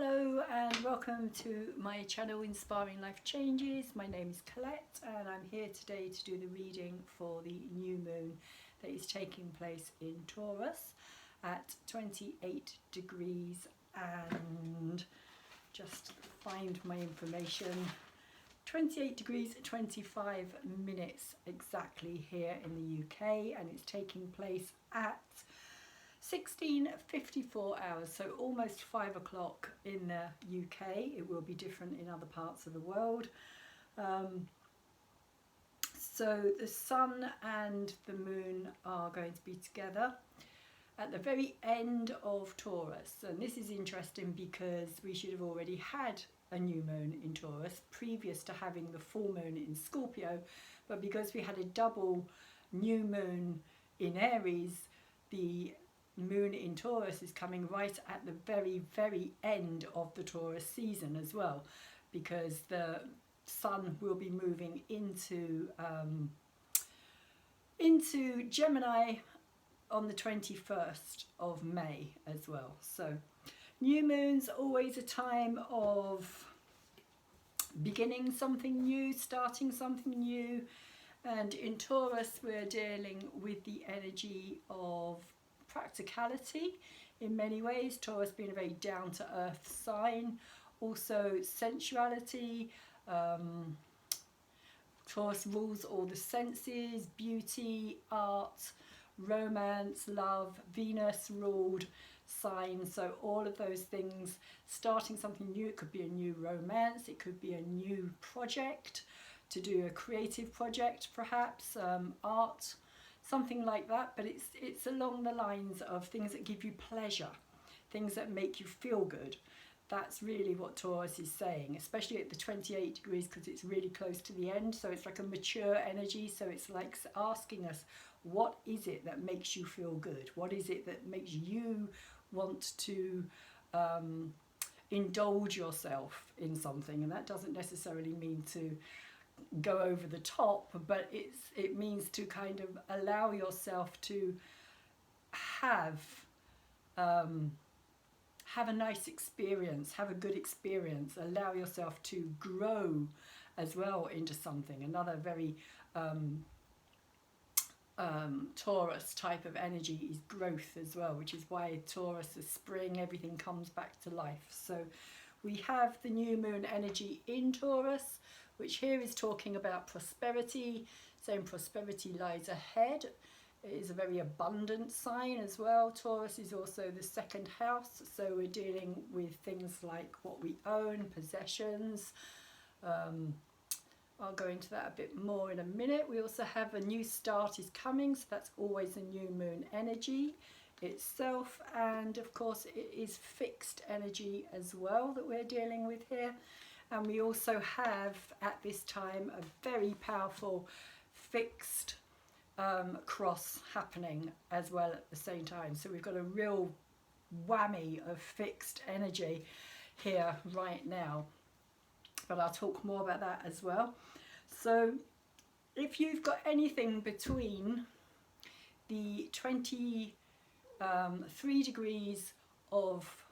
Hello and welcome to my channel Inspiring Life Changes. My name is Colette and I'm here today to do the reading for the new moon that is taking place in Taurus at 28 degrees and just find my information. 28 degrees 25 minutes exactly here in the UK, and it's taking place at 16:54 hours, so almost 5 o'clock in the UK. It will be different in other parts of the world. So the sun and the moon are going to be together at the very end of Taurus, and this is interesting because we should have already had a new moon in Taurus previous to having the full moon in Scorpio, but because we had a double new moon in Aries, the moon in Taurus is coming right at the very end of the Taurus season as well, because the sun will be moving into Gemini on the 21st of May as well. So new moon's always a time of beginning something new, starting something new, and in Taurus we're dealing with the energy of practicality in many ways. Taurus being a very down-to-earth sign, also sensuality. Taurus rules all the senses, beauty, art, romance, love. Venus ruled sign, so all of those things, starting something new. It could be a new romance, it could be a new project, to do a creative project perhaps, art, something like that, but it's along the lines of things that give you pleasure, things that make you feel good. That's really what Taurus is saying, especially at the 28 degrees, because it's really close to the end, so it's like a mature energy. So it's like asking us, what is it that makes you feel good? What is it that makes you want to indulge yourself in something? And that doesn't necessarily mean to go over the top, but it means to kind of allow yourself to have a nice experience, have a good experience, allow yourself to grow as well into something. Another very Taurus type of energy is growth as well, which is why Taurus is spring, everything comes back to life. So we have the new moon energy in Taurus, which here is talking about prosperity, saying prosperity lies ahead. It is a very abundant sign as well. Taurus is also the second house, so we're dealing with things like what we own, possessions. I'll go into that a bit more in a minute. We also have a new start is coming, so that's always a new moon energy itself, and of course it is fixed energy as well that we're dealing with here. And we also have at this time a very powerful fixed cross happening as well at the same time. So we've got a real whammy of fixed energy here right now, but I'll talk more about that as well. So if you've got anything between the 23 degrees of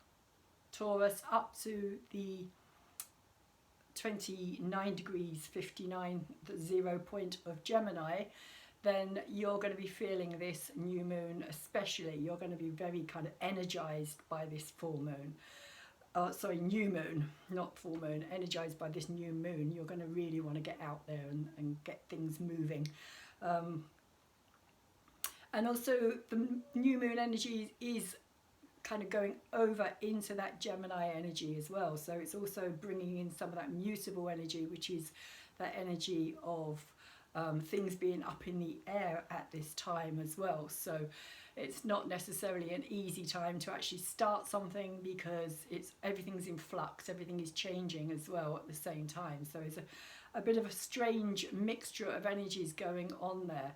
Taurus up to the 29 degrees 59, the 0 point of Gemini, then you're going to be feeling this new moon especially. You're going to be very kind of energized by this full moon. New moon, not full moon, energized by this new moon. You're going to really want to get out there and get things moving. And also the new moon energy is kind of going over into that Gemini energy as well. So it's also bringing in some of that mutable energy, which is that energy of things being up in the air at this time as well. So it's not necessarily an easy time to actually start something, because everything's in flux, everything is changing as well at the same time. So it's a bit of a strange mixture of energies going on there.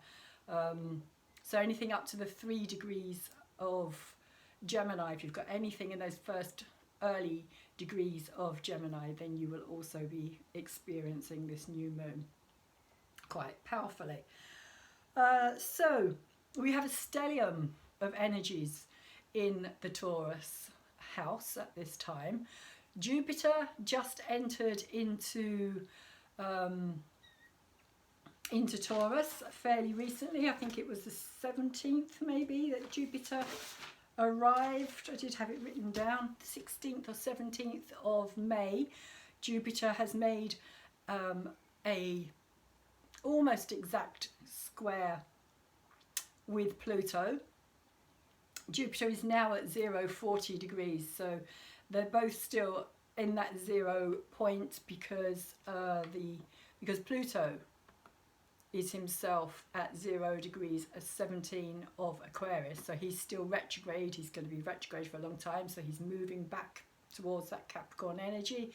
So anything up to the 3 degrees of Gemini, if you've got anything in those first early degrees of Gemini, then you will also be experiencing this new moon quite powerfully. So we have a stellium of energies in the Taurus house at this time. Jupiter just entered into Taurus fairly recently. I think it was the 17th maybe that Jupiter arrived. I did have it written down, 16th or 17th of May. Jupiter has made a almost exact square with Pluto. Jupiter is now at 0, 40 degrees, so they're both still in that 0 point because because Pluto is himself at 0 degrees, 17 of Aquarius, so he's still retrograde. He's going to be retrograde for a long time, so he's moving back towards that Capricorn energy.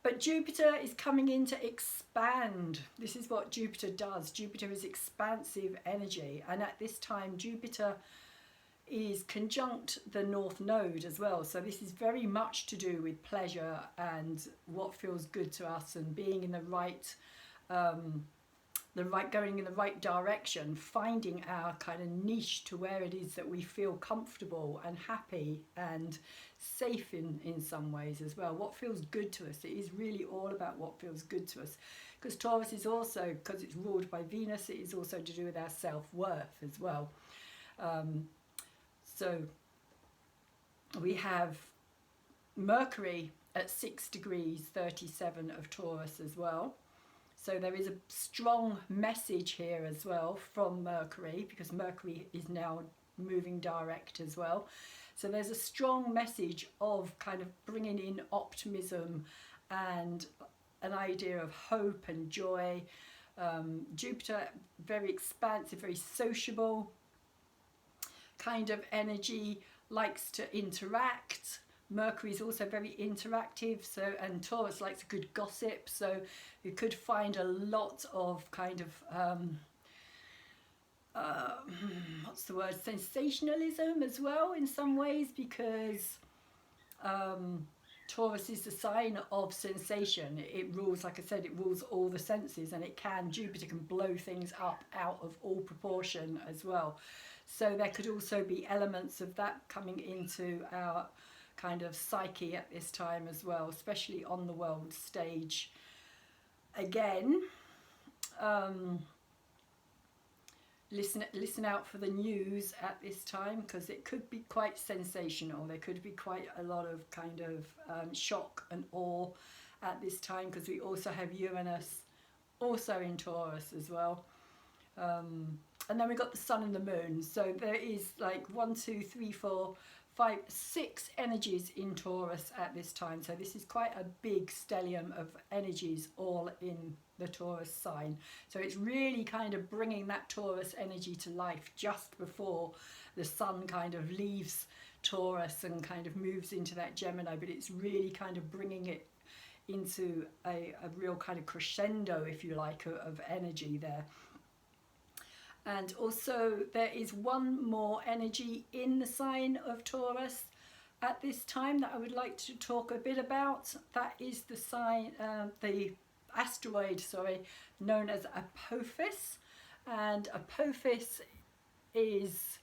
But Jupiter is coming in to expand. This is what Jupiter does. Jupiter is expansive energy, and at this time Jupiter is conjunct the North Node as well. So this is very much to do with pleasure and what feels good to us, and being in the right going in the right direction, finding our kind of niche to where it is that we feel comfortable and happy and safe in some ways as well. What feels good to us. It is really all about what feels good to us, because Taurus is also, because it's ruled by Venus, it is also to do with our self-worth as well. So we have Mercury at 6 degrees 37 of Taurus as well. So there is a strong message here as well from Mercury, because Mercury is now moving direct as well. So there's a strong message of kind of bringing in optimism and an idea of hope and joy. Jupiter, very expansive, very sociable kind of energy, likes to interact. Mercury is also very interactive, so, and Taurus likes a good gossip, so you could find a lot of kind of what's the word, sensationalism as well in some ways, because Taurus is the sign of sensation. It rules, like I said, it rules all the senses, and Jupiter can blow things up out of all proportion as well. So there could also be elements of that coming into our kind of psyche at this time as well, especially on the world stage. Again, listen out for the news at this time, because it could be quite sensational. There could be quite a lot of kind of shock and awe at this time, because we also have Uranus also in Taurus as well. And then we've got the Sun and the Moon. So there is like 1, 2, 3, 4, 5, 6 energies in Taurus at this time. So this is quite a big stellium of energies all in the Taurus sign. So it's really kind of bringing that Taurus energy to life just before the Sun kind of leaves Taurus and kind of moves into that Gemini. But it's really kind of bringing it into a real kind of crescendo, if you like, of energy there. And also there is one more energy in the sign of Taurus at this time that I would like to talk a bit about. That is the sign, the asteroid, known as Apophis. And Apophis is,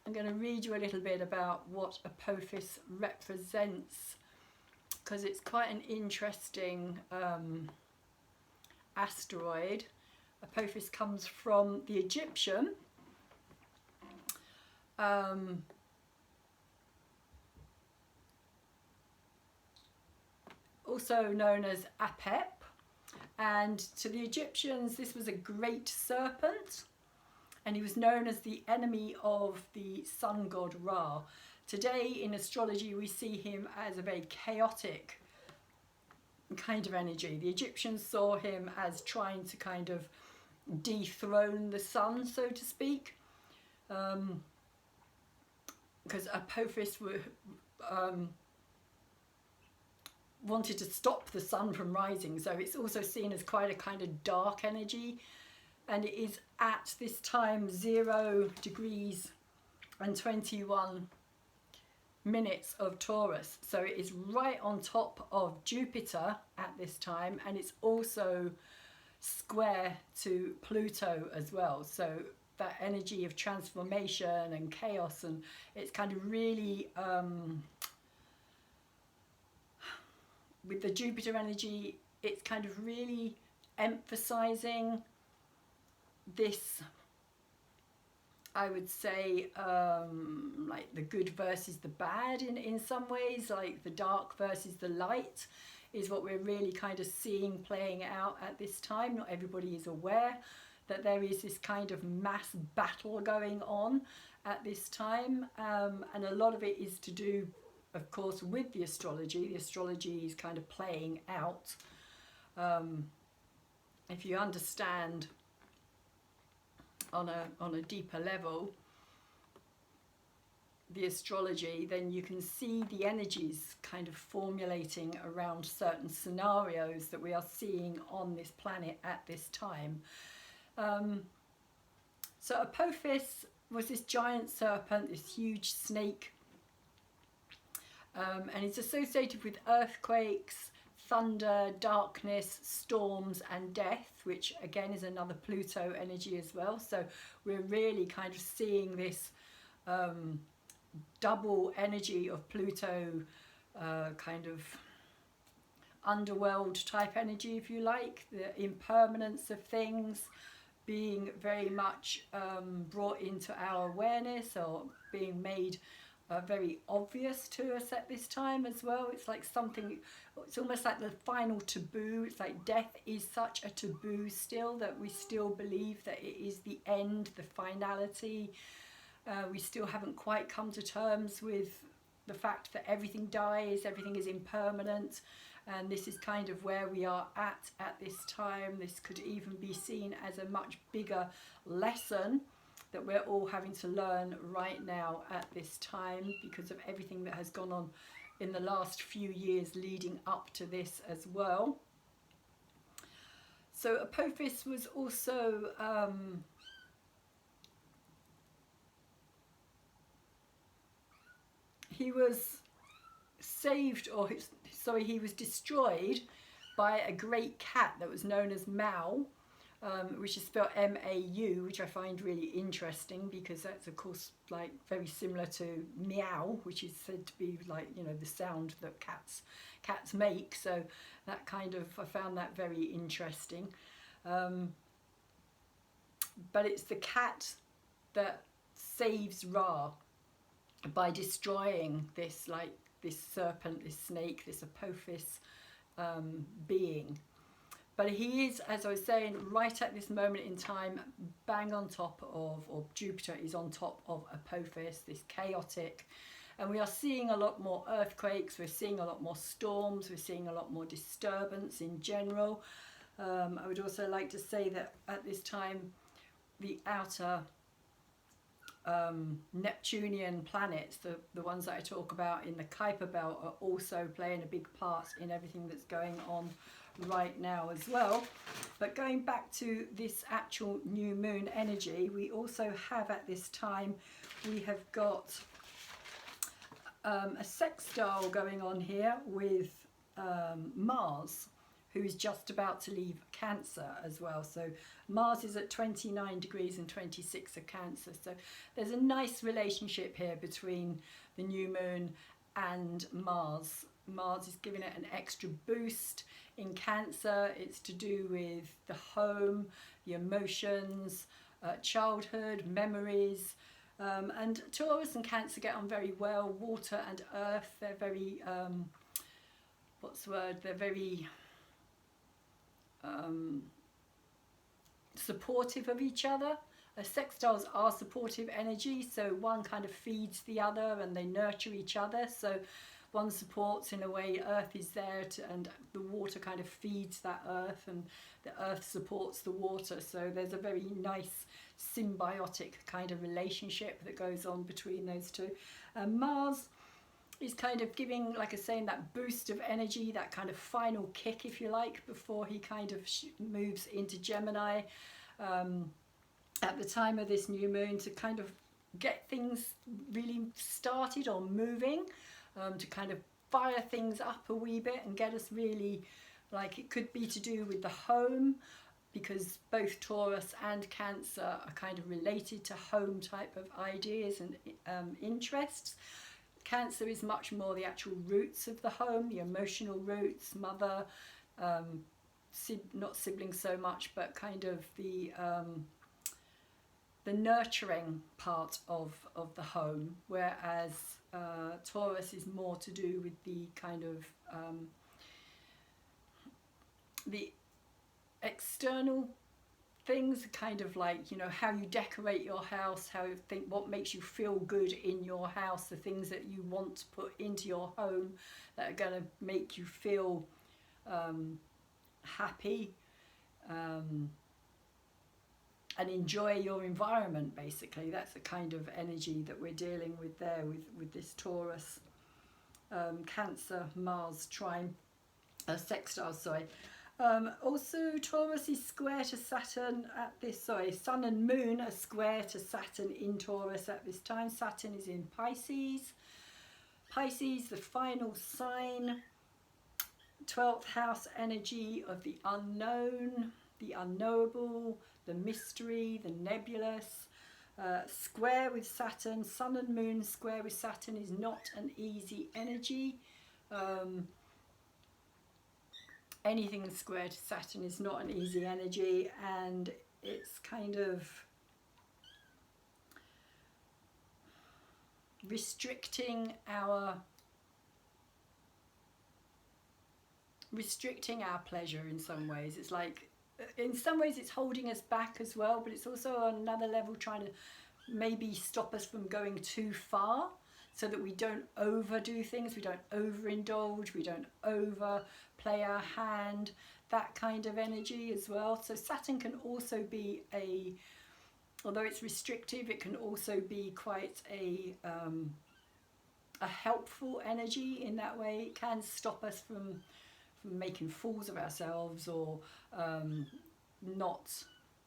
I'm going to read you a little bit about what Apophis represents, because it's quite an interesting asteroid. Apophis comes from the Egyptian, also known as Apep, and to the Egyptians this was a great serpent, and he was known as the enemy of the sun god Ra. Today in astrology we see him as a very chaotic kind of energy. The Egyptians saw him as trying to kind of dethrone the sun, so to speak, because Apophis wanted to stop the sun from rising. So it's also seen as quite a kind of dark energy, and it is at this time 0 degrees and 21 minutes of Taurus. So it is right on top of Jupiter at this time, and it's also square to Pluto as well. So that energy of transformation and chaos, and it's kind of really with the Jupiter energy, it's kind of really emphasizing this, I would say, like the good versus the bad in some ways, like the dark versus the light is what we're really kind of seeing playing out at this time. Not everybody is aware that there is this kind of mass battle going on at this time, and a lot of it is to do, of course, with the astrology. The astrology is kind of playing out. If you understand on a deeper level the astrology, then you can see the energies kind of formulating around certain scenarios that we are seeing on this planet at this time. So Apophis was this giant serpent, this huge snake, and it's associated with earthquakes, thunder, darkness, storms and death, which again is another Pluto energy as well. So we're really kind of seeing this double energy of Pluto, kind of underworld type energy, if you like, the impermanence of things being very much brought into our awareness, or being made very obvious to us at this time as well. It's like something, it's almost like the final taboo. It's like death is such a taboo still, that we still believe that it is the end, the finality. We still haven't quite come to terms with the fact that everything dies, everything is impermanent, and this is kind of where we are at this time. This could even be seen as a much bigger lesson that we're all having to learn right now at this time, because of everything that has gone on in the last few years leading up to this as well. So Apophis was also he was saved, or sorry, he was destroyed by a great cat that was known as Mau, which is spelled M-A-U, which I find really interesting, because that's of course like very similar to meow, which is said to be like, you know, the sound that cats make. So that kind of, I found that very interesting. But it's the cat that saves Ra by destroying this, like this serpent, this snake, this Apophis being. But he is, as I was saying, right at this moment in time, bang on top of, or Jupiter is on top of Apophis, this chaotic. And we are seeing a lot more earthquakes, we're seeing a lot more storms, we're seeing a lot more disturbance in general. I would also like to say that at this time, the outer Neptunian planets, the ones that I talk about in the Kuiper belt, are also playing a big part in everything that's going on right now as well. But going back to this actual new moon energy, we also have at this time, we have got a sextile going on here with Mars, who is just about to leave Cancer as well. So Mars is at 29 degrees and 26 of Cancer. So there's a nice relationship here between the new moon and Mars. Mars is giving it an extra boost. In Cancer, it's to do with the home, the emotions, childhood, memories. And Taurus and Cancer get on very well. Water and earth, they're very, what's the word? They're very supportive of each other. Sextiles are supportive energy, so one kind of feeds the other and they nurture each other. So one supports, in a way, earth is there and the water kind of feeds that earth, and the earth supports the water. So there's a very nice symbiotic kind of relationship that goes on between those two. Mars is kind of giving, like I was saying, that boost of energy, that kind of final kick, if you like, before he kind of moves into Gemini at the time of this new moon, to kind of get things really started or moving, to kind of fire things up a wee bit and get us really, like, it could be to do with the home, because both Taurus and Cancer are kind of related to home type of ideas and interests. Cancer is much more the actual roots of the home, the emotional roots, mother, not siblings so much, but kind of the nurturing part of the home, whereas Taurus is more to do with the kind of the external things, kind of like, you know, how you decorate your house, how you think, what makes you feel good in your house, the things that you want to put into your home that are going to make you feel happy and enjoy your environment. Basically, that's the kind of energy that we're dealing with there with this Taurus Cancer Mars trine sextile, sorry. Also, Taurus is square to Saturn at this, Sun and Moon are square to Saturn in Taurus at this time. Saturn is in Pisces. Pisces, the final sign, 12th house energy of the unknown, the unknowable, the mystery, the nebulous. Square with Saturn, Sun and Moon square with Saturn is not an easy energy. Anything square to Saturn is not an easy energy, and it's kind of restricting our pleasure in some ways. It's like, in some ways it's holding us back as well, but it's also on another level trying to maybe stop us from going too far, so that we don't overdo things, we don't overindulge, we don't overplay our hand, that kind of energy as well. So Saturn can also be although it's restrictive, it can also be quite a helpful energy in that way. It can stop us from making fools of ourselves, or not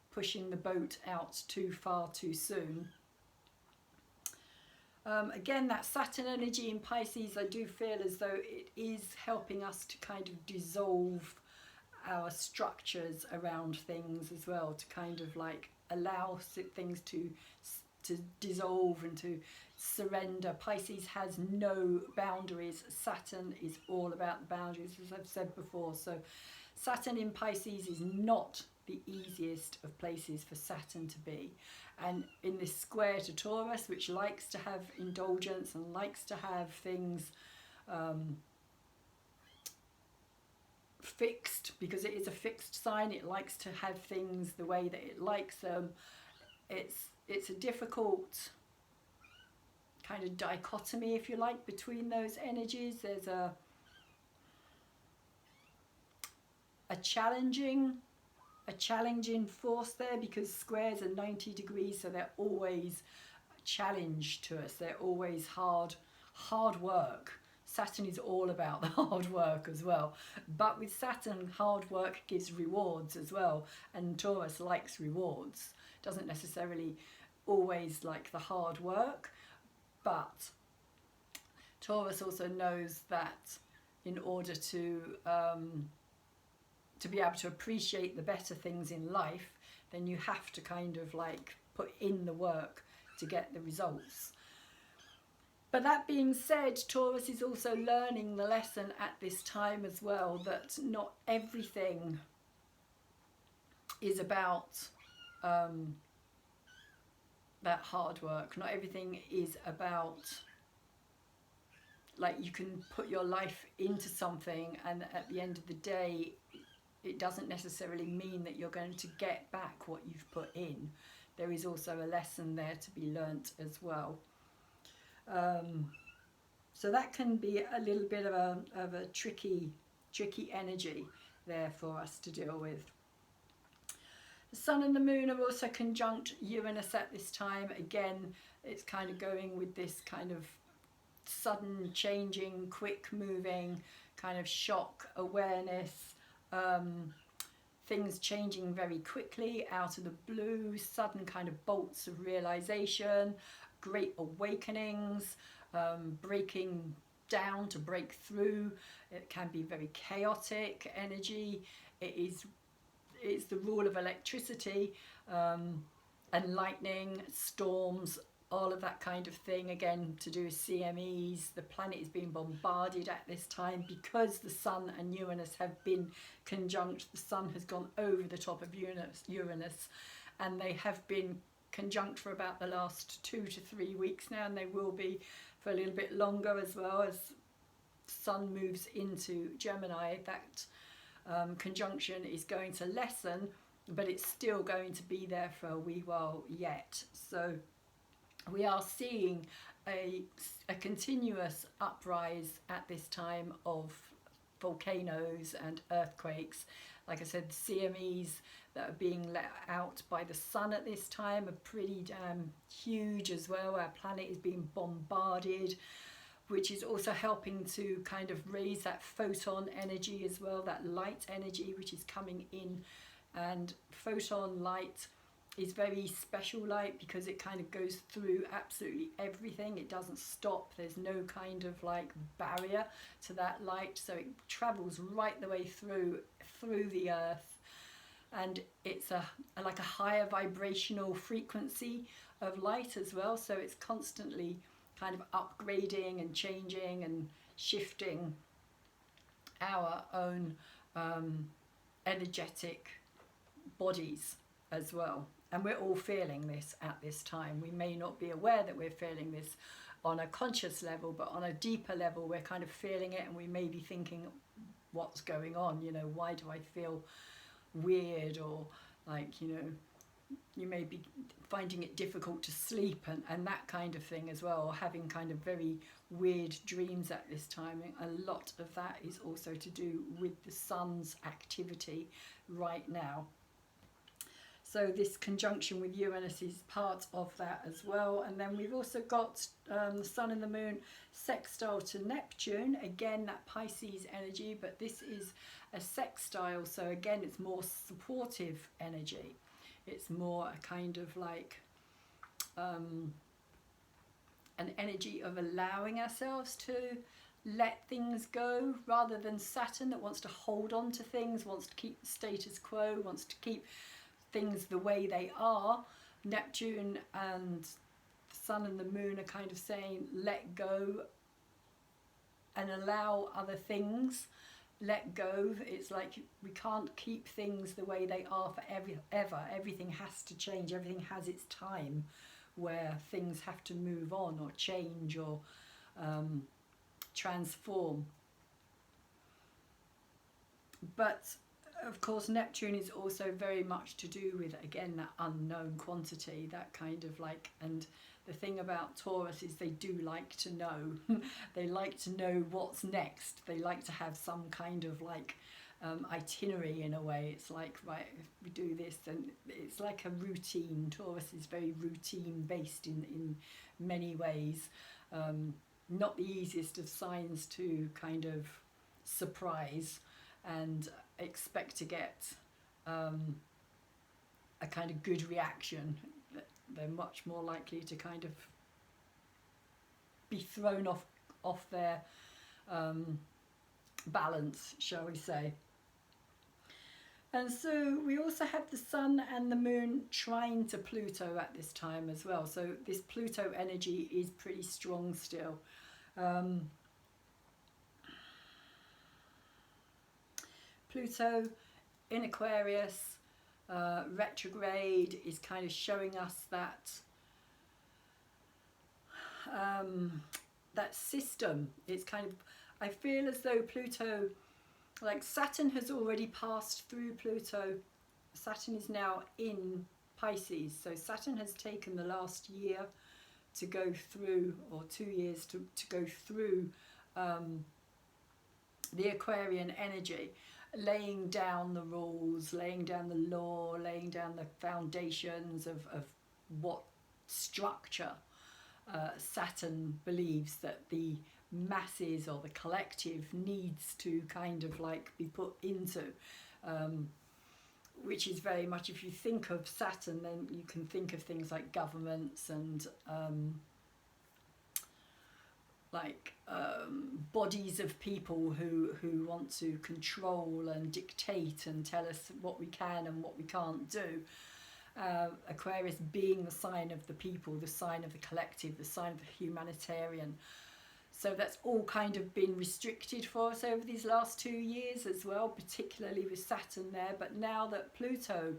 pushing the boat out too far too soon. Again, that Saturn energy in Pisces, I do feel as though it is helping us to kind of dissolve our structures around things as well, to kind of like allow things to dissolve and to surrender. Pisces has no boundaries. Saturn is all about the boundaries, as I've said before. So Saturn in Pisces is not the easiest of places for Saturn to be. And in this square to Taurus, which likes to have indulgence and likes to have things fixed, because it is a fixed sign, it likes to have things the way that it likes them. It's a difficult kind of dichotomy, if you like, between those energies. There's a challenging force there, because squares are 90 degrees, so they're always a challenge to us. They're always hard work. Saturn is all about the hard work as well. But with Saturn, hard work gives rewards as well, and Taurus likes rewards. Doesn't necessarily always like the hard work, but Taurus also knows that in order to be able to appreciate the better things in life, then you have to kind of like put in the work to get the results. But that being said, Taurus is also learning the lesson at this time as well, that not everything is about that hard work. Not everything is about, like, you can put your life into something and at the end of the day it doesn't necessarily mean that you're going to get back what you've put in. There is also a lesson there to be learnt as well. So that can be a little bit of a tricky energy there for us to deal with. The Sun and the Moon are also conjunct Uranus at this time. Again, it's kind of going with this kind of sudden changing, quick moving, kind of shock awareness, things changing very quickly out of the blue, sudden kind of bolts of realization, great awakenings, breaking down to break through. It can be very chaotic energy. It's the rule of electricity, and lightning, storms, all of that kind of thing, again to do with CMEs. The planet is being bombarded at this time because the Sun and Uranus have been conjunct. The Sun has gone over the top of Uranus, and they have been conjunct for about the last 2 to 3 weeks now, and they will be for a little bit longer as well. As Sun moves into Gemini, that conjunction is going to lessen, but it's still going to be there for a wee while yet. So we are seeing a continuous uprise at this time of volcanoes and earthquakes. Like I said, CMEs that are being let out by the Sun at this time are pretty damn huge as well. Our planet is being bombarded, which is also helping to kind of raise that photon energy as well, that light energy which is coming in. And photon light is very special light because it kind of goes through absolutely everything. It doesn't stop. There's no kind of like barrier to that light, so it travels right the way through the earth, and it's like a higher vibrational frequency of light as well, so it's constantly kind of upgrading and changing and shifting our own energetic bodies as well. And we're all feeling this at this time. We may not be aware that we're feeling this on a conscious level, but on a deeper level we're kind of feeling it, and we may be thinking, what's going on, you know, why do I feel weird, or like, you know, you may be finding it difficult to sleep and that kind of thing as well, or having kind of very weird dreams at this time. A lot of that is also to do with the Sun's activity right now. So this conjunction with Uranus is part of that as well. And then we've also got the Sun and the Moon sextile to Neptune. Again, that Pisces energy, but this is a sextile. So again, it's more supportive energy. It's more a kind of like an energy of allowing ourselves to let things go, rather than Saturn that wants to hold on to things, wants to keep the status quo, wants to keep things the way they are. Neptune and the Sun and the Moon are kind of saying let go and allow other things. Let go. It's like we can't keep things the way they are forever. Everything has to change. Everything has its time where things have to move on or change or transform. But of course, Neptune is also very much to do with, again, that unknown quantity, that kind of like, and the thing about Taurus is they do like to know. They like to know what's next. They like to have some kind of like itinerary in a way. It's like, right, if we do this, and it's like a routine. Taurus is very routine based in many ways. Not the easiest of signs to kind of surprise and expect to get a kind of good reaction. They're much more likely to kind of be thrown off their balance, shall we say. And so we also have the Sun and the Moon trine to Pluto at this time as well. So this Pluto energy is pretty strong still. Pluto in Aquarius, retrograde, is kind of showing us that that system. It's kind of, I feel as though Pluto, like Saturn has already passed through Pluto. Saturn is now in Pisces. So Saturn has taken the last year to go through, or 2 years to go through the Aquarian energy, laying down the rules, laying down the law, laying down the foundations of what structure Saturn believes that the masses or the collective needs to kind of like be put into, which is very much, if you think of Saturn, then you can think of things like governments and bodies of people who want to control and dictate and tell us what we can and what we can't do. Aquarius being the sign of the people, the sign of the collective, the sign of the humanitarian. So that's all kind of been restricted for us over these last 2 years as well, particularly with Saturn there. But now that Pluto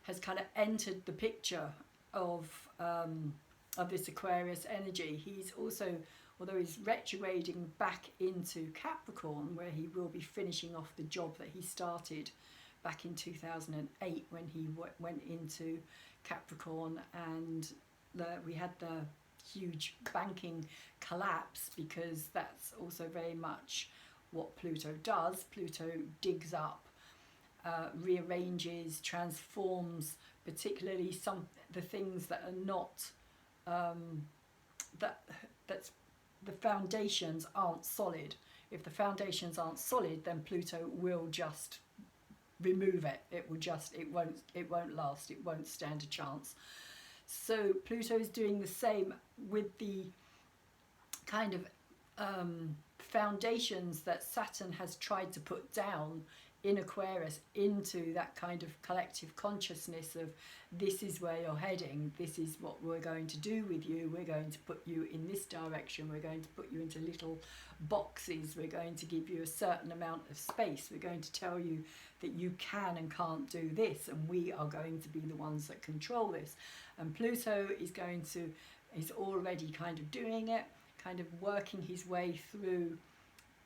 has kind of entered the picture of this Aquarius energy, he's also, although he's retrograding back into Capricorn, where he will be finishing off the job that he started back in 2008 when he went into Capricorn, and we had the huge banking collapse, because that's also very much what Pluto does. Pluto digs up, rearranges, transforms, particularly the things that are not that's the foundations aren't solid. If the foundations aren't solid, then Pluto will just remove it. It won't last. It won't stand a chance. So Pluto is doing the same with the kind of foundations that Saturn has tried to put down in Aquarius into that kind of collective consciousness of, this is where you're heading, this is what we're going to do with you, we're going to put you in this direction, we're going to put you into little boxes, we're going to give you a certain amount of space, we're going to tell you that you can and can't do this, and we are going to be the ones that control this. And Pluto is already kind of doing it, kind of working his way through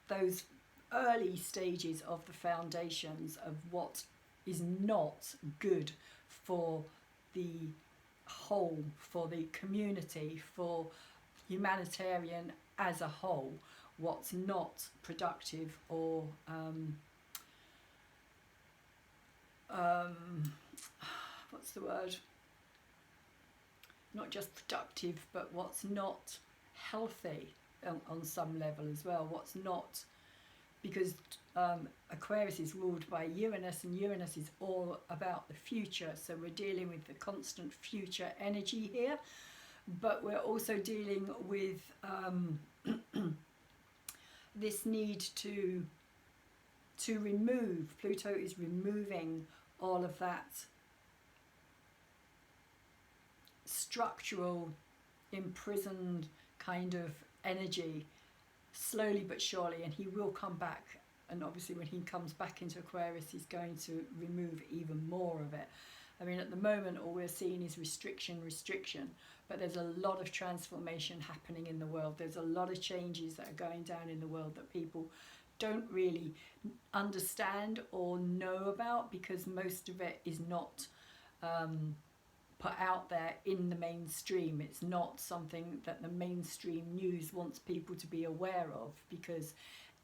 those early stages of the foundations of what is not good for the whole, for the community, for humanitarian as a whole, what's not productive or what's the word? Not just productive, but what's not healthy on some level as well. What's not, because Aquarius is ruled by Uranus, and Uranus is all about the future. So we're dealing with the constant future energy here, but we're also dealing with this need to remove. Pluto is removing all of that structural, imprisoned kind of energy, slowly but surely, and he will come back. And obviously when he comes back into Aquarius, he's going to remove even more of it. I mean, at the moment all we're seeing is restriction, but there's a lot of transformation happening in the world. There's a lot of changes that are going down in the world that people don't really understand or know about, because most of it is not put out there in the mainstream. It's not something that the mainstream news wants people to be aware of, because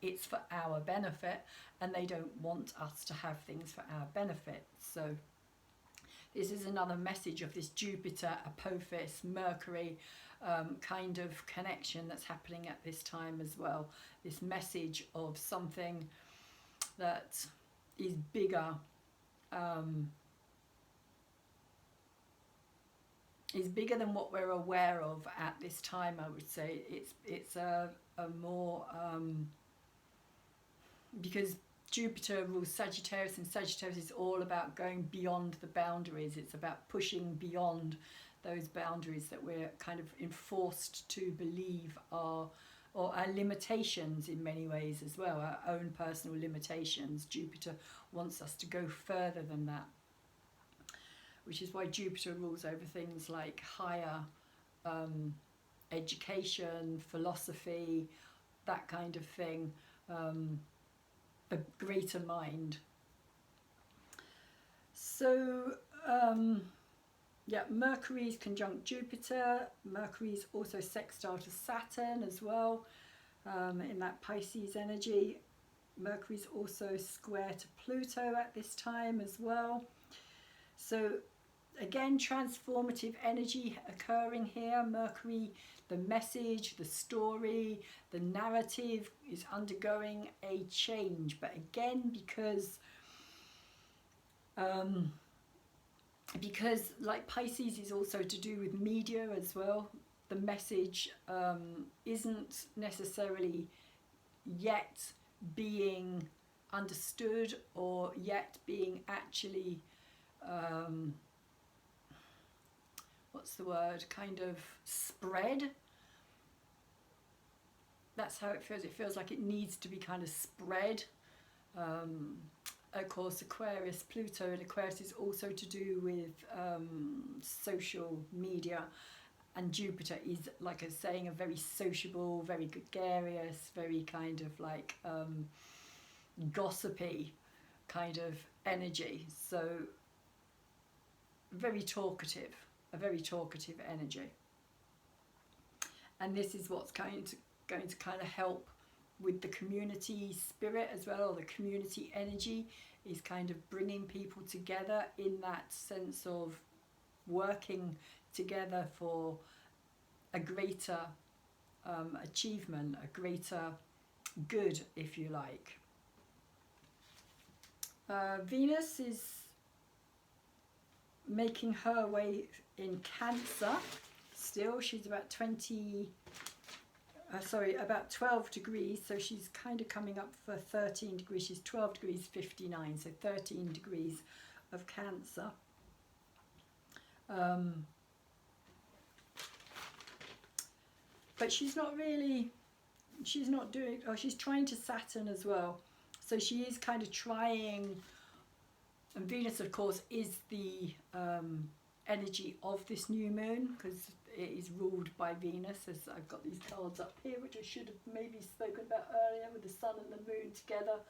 it's for our benefit, and they don't want us to have things for our benefit. So this is another message of this Jupiter, Apophis, Mercury kind of connection that's happening at this time as well. This message of something that is bigger, is bigger than what we're aware of at this time. I would say it's a more because Jupiter rules Sagittarius, and Sagittarius is all about going beyond the boundaries. It's about pushing beyond those boundaries that we're kind of enforced to believe are, or our limitations in many ways as well, our own personal limitations. Jupiter wants us to go further than that, which is why Jupiter rules over things like higher education, philosophy, that kind of thing, a greater mind. So yeah, Mercury's conjunct Jupiter. Mercury's also sextile to Saturn as well, in that Pisces energy. Mercury's also square to Pluto at this time as well. So again, transformative energy occurring here. Mercury, the message, the story, the narrative is undergoing a change. But again, because like Pisces is also to do with media as well, the message isn't necessarily yet being understood or yet being actually what's the word, kind of spread. That's how it feels. It feels like it needs to be kind of spread. Of course, Aquarius, Pluto in Aquarius is also to do with social media, and Jupiter is, like I was saying, a very sociable, very gregarious, very kind of like gossipy kind of energy. So very talkative, a very talkative energy. And this is what's going to kind of help with the community spirit as well, or the community energy, is kind of bringing people together in that sense of working together for a greater achievement, a greater good, if you like. Venus is making her way in Cancer still. She's about 12 degrees, so she's kind of coming up for 13 degrees. She's 12 degrees 59, so 13 degrees of Cancer. But she's not doing, she's trying to Saturn as well. So she is kind of trying, and Venus, of course, is the energy of this new moon, because it is ruled by Venus, as I've got these cards up here, which I should have maybe spoken about earlier, with the sun and the moon together.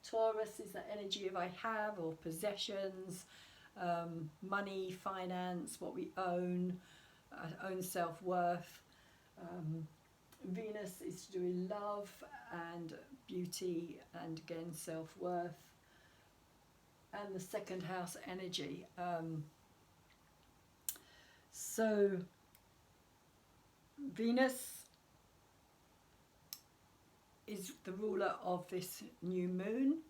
Taurus is the energy of I have, or possessions, money, finance, what we own, own self-worth. Venus is to do with love and beauty, and again self-worth, and the second house energy. So Venus is the ruler of this new moon,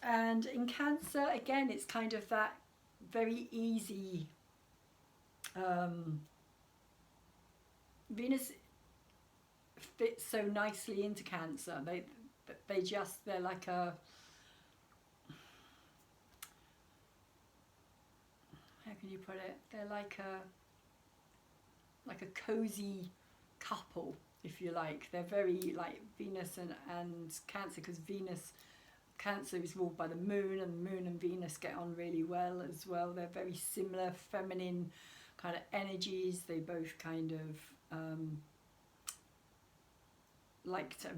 and in Cancer again it's kind of that very easy, Venus fits so nicely into Cancer. They're like a, how can you put it, they're like a cozy couple, if you like. They're very like Venus and Cancer, because Cancer is ruled by the moon, and the moon and Venus get on really well as well. They're very similar, feminine kind of energies. They both kind of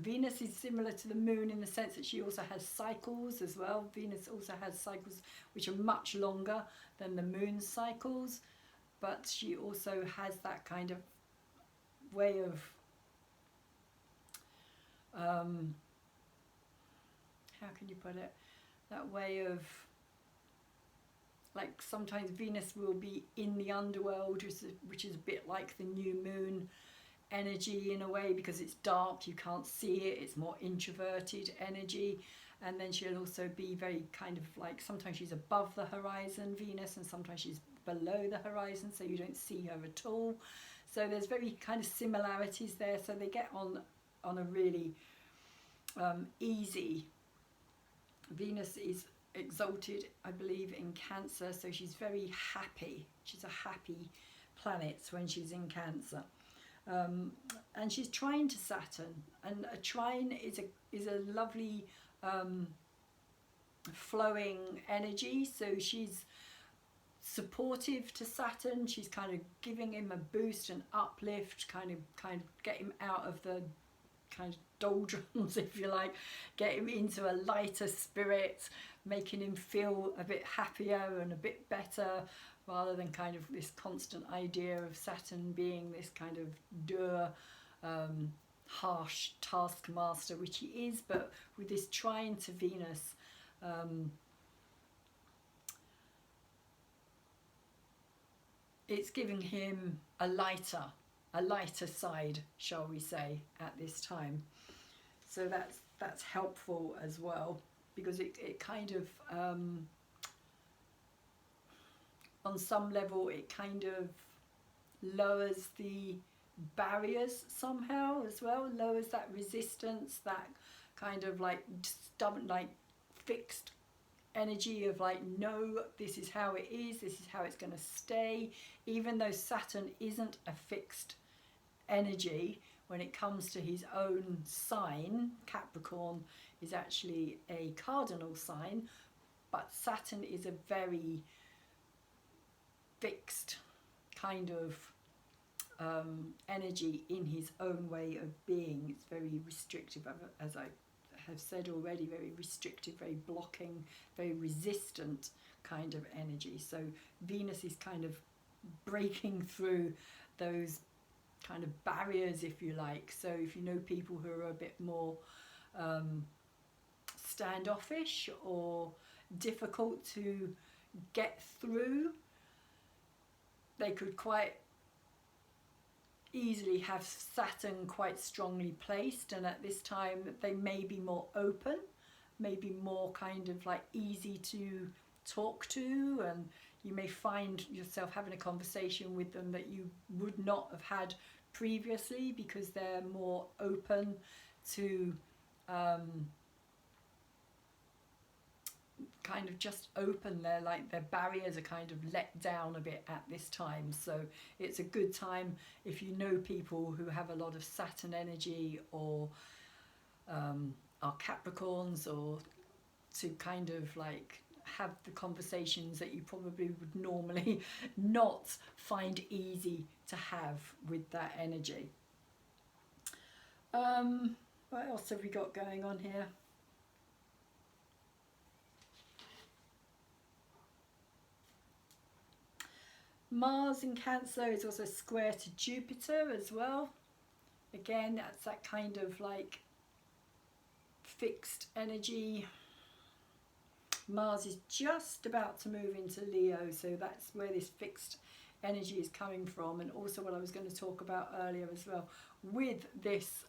Venus is similar to the moon in the sense that she also has cycles as well. Venus also has cycles which are much longer than the moon's cycles, but she also has that kind of way of how can you put it, that way of, like, sometimes Venus will be in the underworld, which is a bit like the new moon energy in a way, because it's dark, you can't see it, it's more introverted energy. And then she'll also be very kind of like, sometimes she's above the horizon, Venus, and sometimes she's below the horizon, so you don't see her at all. So there's very kind of similarities there, so they get on a really easy. Venus is exalted, I believe, in Cancer, so she's very happy. She's a happy planet when she's in Cancer. And she's trine to Saturn, and a trine is a lovely flowing energy. So she's supportive to Saturn. She's kind of giving him a boost and uplift, kind of get him out of the kind of doldrums, if you like, get him into a lighter spirit, making him feel a bit happier and a bit better, rather than kind of this constant idea of Saturn being this kind of harsh taskmaster, which he is. But with this trine to Venus, it's giving him a lighter side, shall we say, at this time. So that's helpful as well, because it kind of on some level it kind of lowers the barriers somehow as well, lowers that resistance, that kind of like stubborn, like fixed energy of like, no, this is how it is, this is how it's going to stay. Even though Saturn isn't a fixed energy, when it comes to his own sign, Capricorn is actually a cardinal sign, but Saturn is a very fixed kind of energy in his own way of being. It's very restrictive, as I have said already, very restrictive, very blocking, very resistant kind of energy. So Venus is kind of breaking through those kind of barriers, if you like. So if you know people who are a bit more standoffish or difficult to get through, they could quite easily have Saturn quite strongly placed, and at this time they may be more open, maybe more kind of like easy to talk to, and you may find yourself having a conversation with them that you would not have had previously, because they're more open to kind of just open. They're like, their barriers are kind of let down a bit at this time. So it's a good time if you know people who have a lot of Saturn energy, or are Capricorns, or to kind of like have the conversations that you probably would normally not find easy to have with that energy. What else have we got going on here? Mars in Cancer is also square to Jupiter as well. Again, that's that kind of like fixed energy. Mars is just about to move into Leo, so that's where this fixed energy is coming from. And also what I was going to talk about earlier as well, with this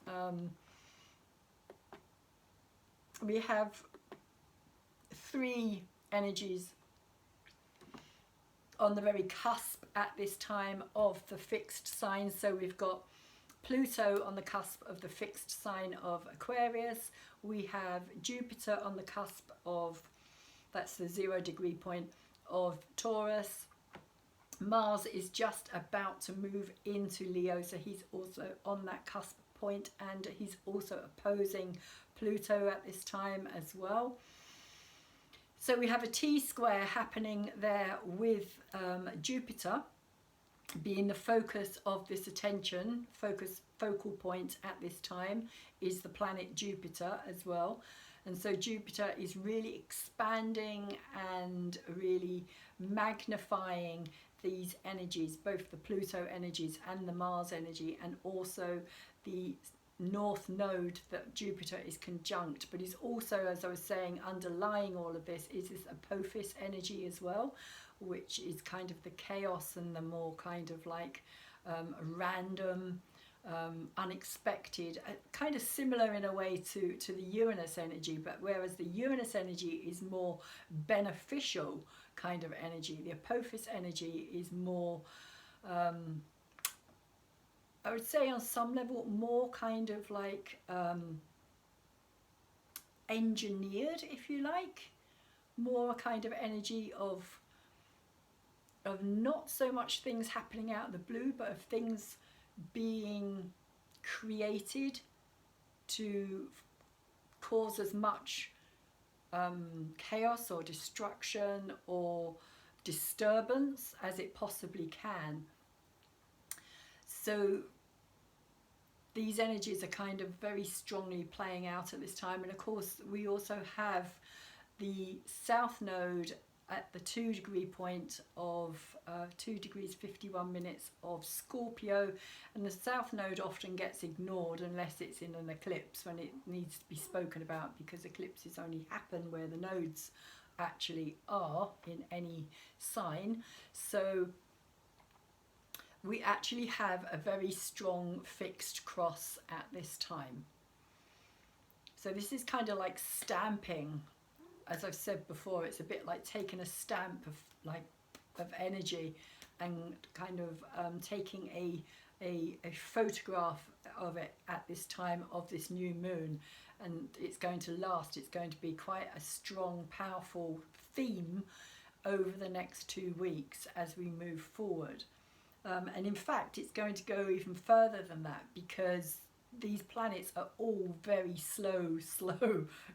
we have three energies on the very cusp at this time of the fixed sign. So we've got Pluto on the cusp of the fixed sign of Aquarius. We have Jupiter on the cusp of, that's the 0 degree point, of Taurus. Mars is just about to move into Leo, so he's also on that cusp point, and he's also opposing Pluto at this time as well. So we have a T-square happening there with Jupiter being the focus of this attention. Focal point at this time is the planet Jupiter as well. And so Jupiter is really expanding and really magnifying these energies, both the Pluto energies and the Mars energy, and also the North Node that Jupiter is conjunct. But is also, as I was saying, underlying all of this is this Apophis energy as well, which is kind of the chaos and the more kind of like random, unexpected, kind of similar in a way to the Uranus energy, but whereas the Uranus energy is more beneficial kind of energy, the Apophis energy is more I would say on some level more kind of like engineered, if you like, more kind of energy of not so much things happening out of the blue, but of things being created to cause as much chaos or destruction or disturbance as it possibly can. So these energies are kind of very strongly playing out at this time. And of course we also have the South Node at the 2 degree point of 2 degrees 51 minutes of Scorpio, and the South Node often gets ignored unless it's in an eclipse, when it needs to be spoken about, because eclipses only happen where the nodes actually are in any sign. So we actually have a very strong fixed cross at this time. So this is kind of like stamping. As I've said before, it's a bit like taking a stamp of energy and kind of taking a photograph of it at this time of this new moon, and it's going to last. It's going to be quite a strong, powerful theme over the next 2 weeks as we move forward. And in fact, it's going to go even further than that, because these planets are all very slow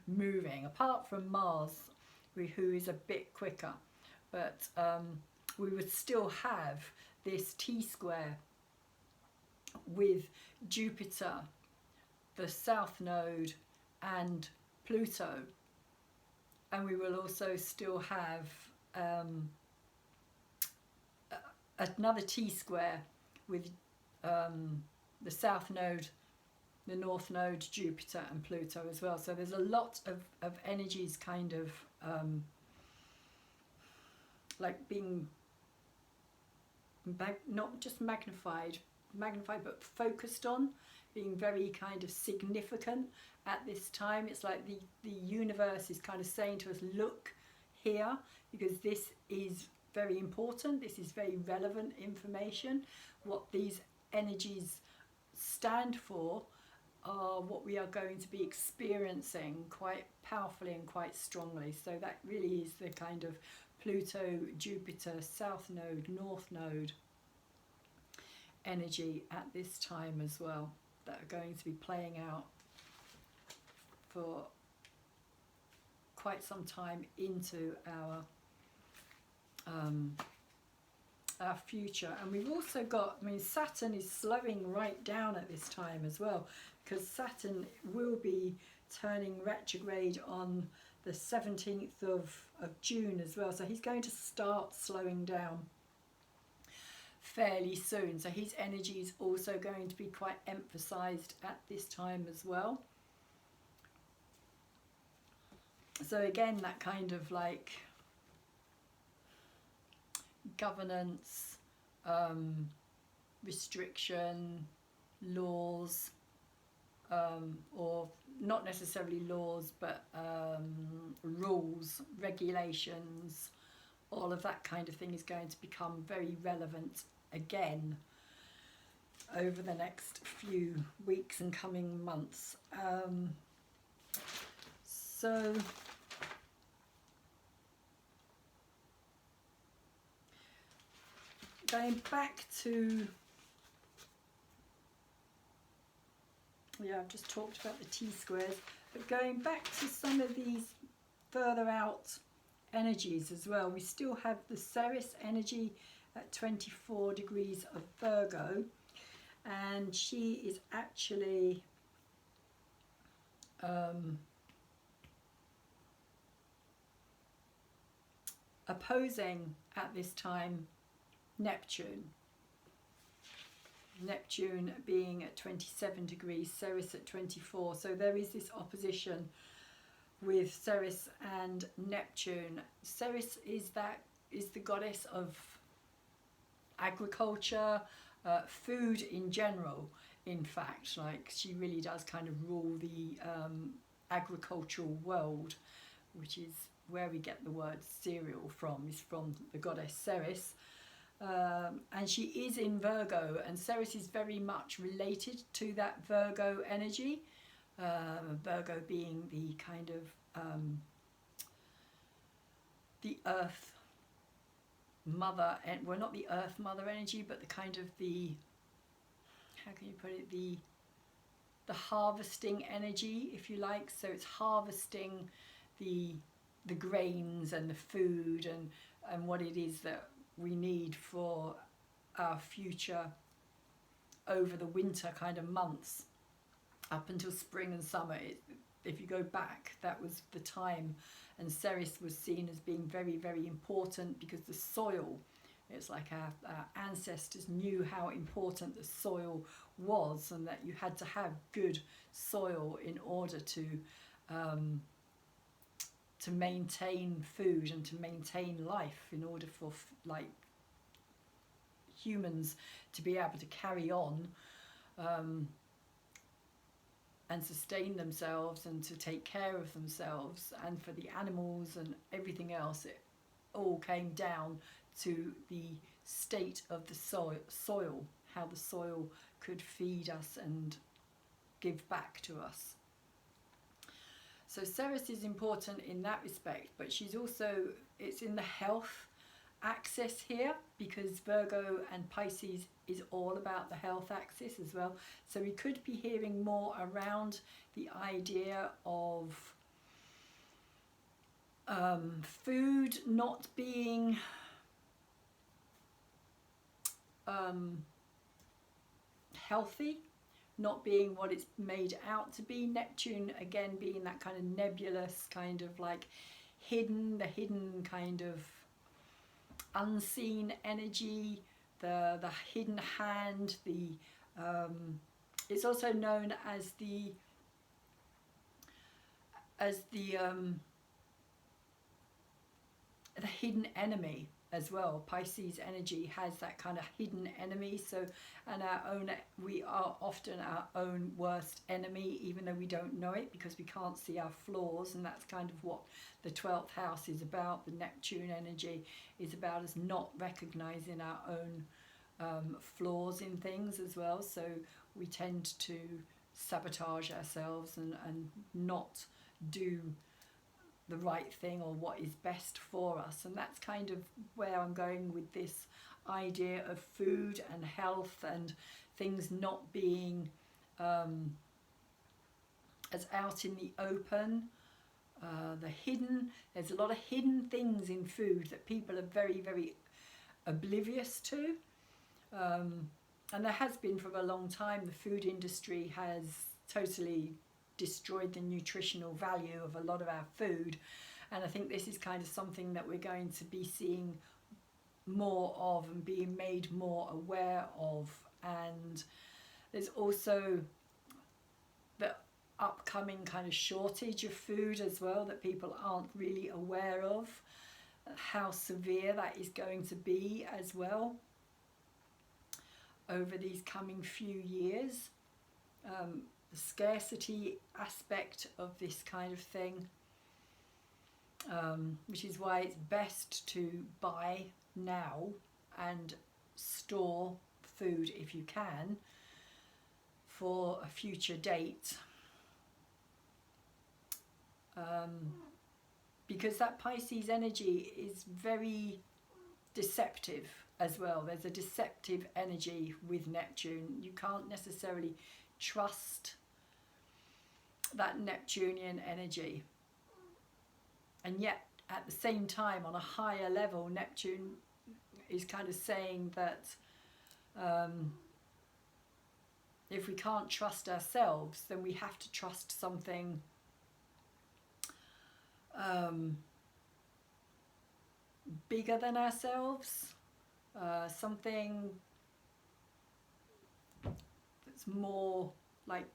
moving, apart from Mars, who is a bit quicker. But we would still have this T-square with Jupiter, the South Node, and Pluto. And we will also still have another T-square with the South Node, the North Node, Jupiter and Pluto as well. So there's a lot of energies kind of like being not just magnified but focused on, being very kind of significant at this time. It's like the universe is kind of saying to us, look here, because this is very important, this is very relevant information. What these energies stand for are what we are going to be experiencing quite powerfully and quite strongly. So that really is the kind of Pluto, Jupiter, South Node, North Node energy at this time as well, that are going to be playing out for quite some time into our future. And we've also got, I mean, Saturn is slowing right down at this time as well, because Saturn will be turning retrograde on the 17th of June as well. So he's going to start slowing down fairly soon. So his energy is also going to be quite emphasized at this time as well. So again, that kind of like governance, restriction, laws, or not necessarily laws, but rules, regulations, all of that kind of thing is going to become very relevant again over the next few weeks and coming months. So going back to, yeah, I've just talked about the T-squares, but going back to some of these further out energies as well, we still have the Ceres energy at 24 degrees of Virgo, and she is actually opposing at this time Neptune. Neptune being at 27 degrees, Ceres at 24. So there is this opposition with Ceres and Neptune. Ceres is the goddess of agriculture, food in general. In fact, like, she really does kind of rule the agricultural world, which is where we get the word cereal from, is from the goddess Ceres. And she is in Virgo, and Ceres is very much related to that Virgo energy. Virgo being the kind of the earth mother, and well, not the earth mother energy, but the kind of the, how can you put it, the harvesting energy, if you like. So it's harvesting the grains and the food and what it is that we need for our future over the winter kind of months up until spring and summer. If you go back, that was the time, and Ceres was seen as being very, very important, because the soil, it's like our ancestors knew how important the soil was, and that you had to have good soil in order to maintain food and to maintain life, in order for like humans to be able to carry on and sustain themselves and to take care of themselves, and for the animals and everything else. It all came down to the state of the soil, how the soil could feed us and give back to us. So Ceres is important in that respect, but she's also, it's in the health axis here, because Virgo and Pisces is all about the health axis as well. So we could be hearing more around the idea of food not being healthy, not being what it's made out to be. Neptune again being that kind of nebulous, kind of like hidden, the hidden kind of unseen energy, the hidden hand, the it's also known as the hidden enemy as well. Pisces energy has that kind of hidden enemy. So, and we are often our own worst enemy, even though we don't know it, because we can't see our flaws. And that's kind of what the 12th house is about. The Neptune energy is about us not recognizing our own flaws in things as well. So we tend to sabotage ourselves and not do the right thing or what is best for us. And that's kind of where I'm going with this idea of food and health and things not being as out in the open. There's a lot of hidden things in food that people are very, very oblivious to. And there has been for a long time. The food industry has totally destroyed the nutritional value of a lot of our food, and I think this is kind of something that we're going to be seeing more of and being made more aware of. And there's also the upcoming kind of shortage of food as well that people aren't really aware of, how severe that is going to be as well over these coming few years. The scarcity aspect of this kind of thing, which is why it's best to buy now and store food if you can for a future date, because that Pisces energy is very deceptive as well. There's a deceptive energy with Neptune. You can't necessarily trust that Neptunian energy, and yet at the same time, on a higher level, Neptune is kind of saying that if we can't trust ourselves, then we have to trust something bigger than ourselves, something that's more like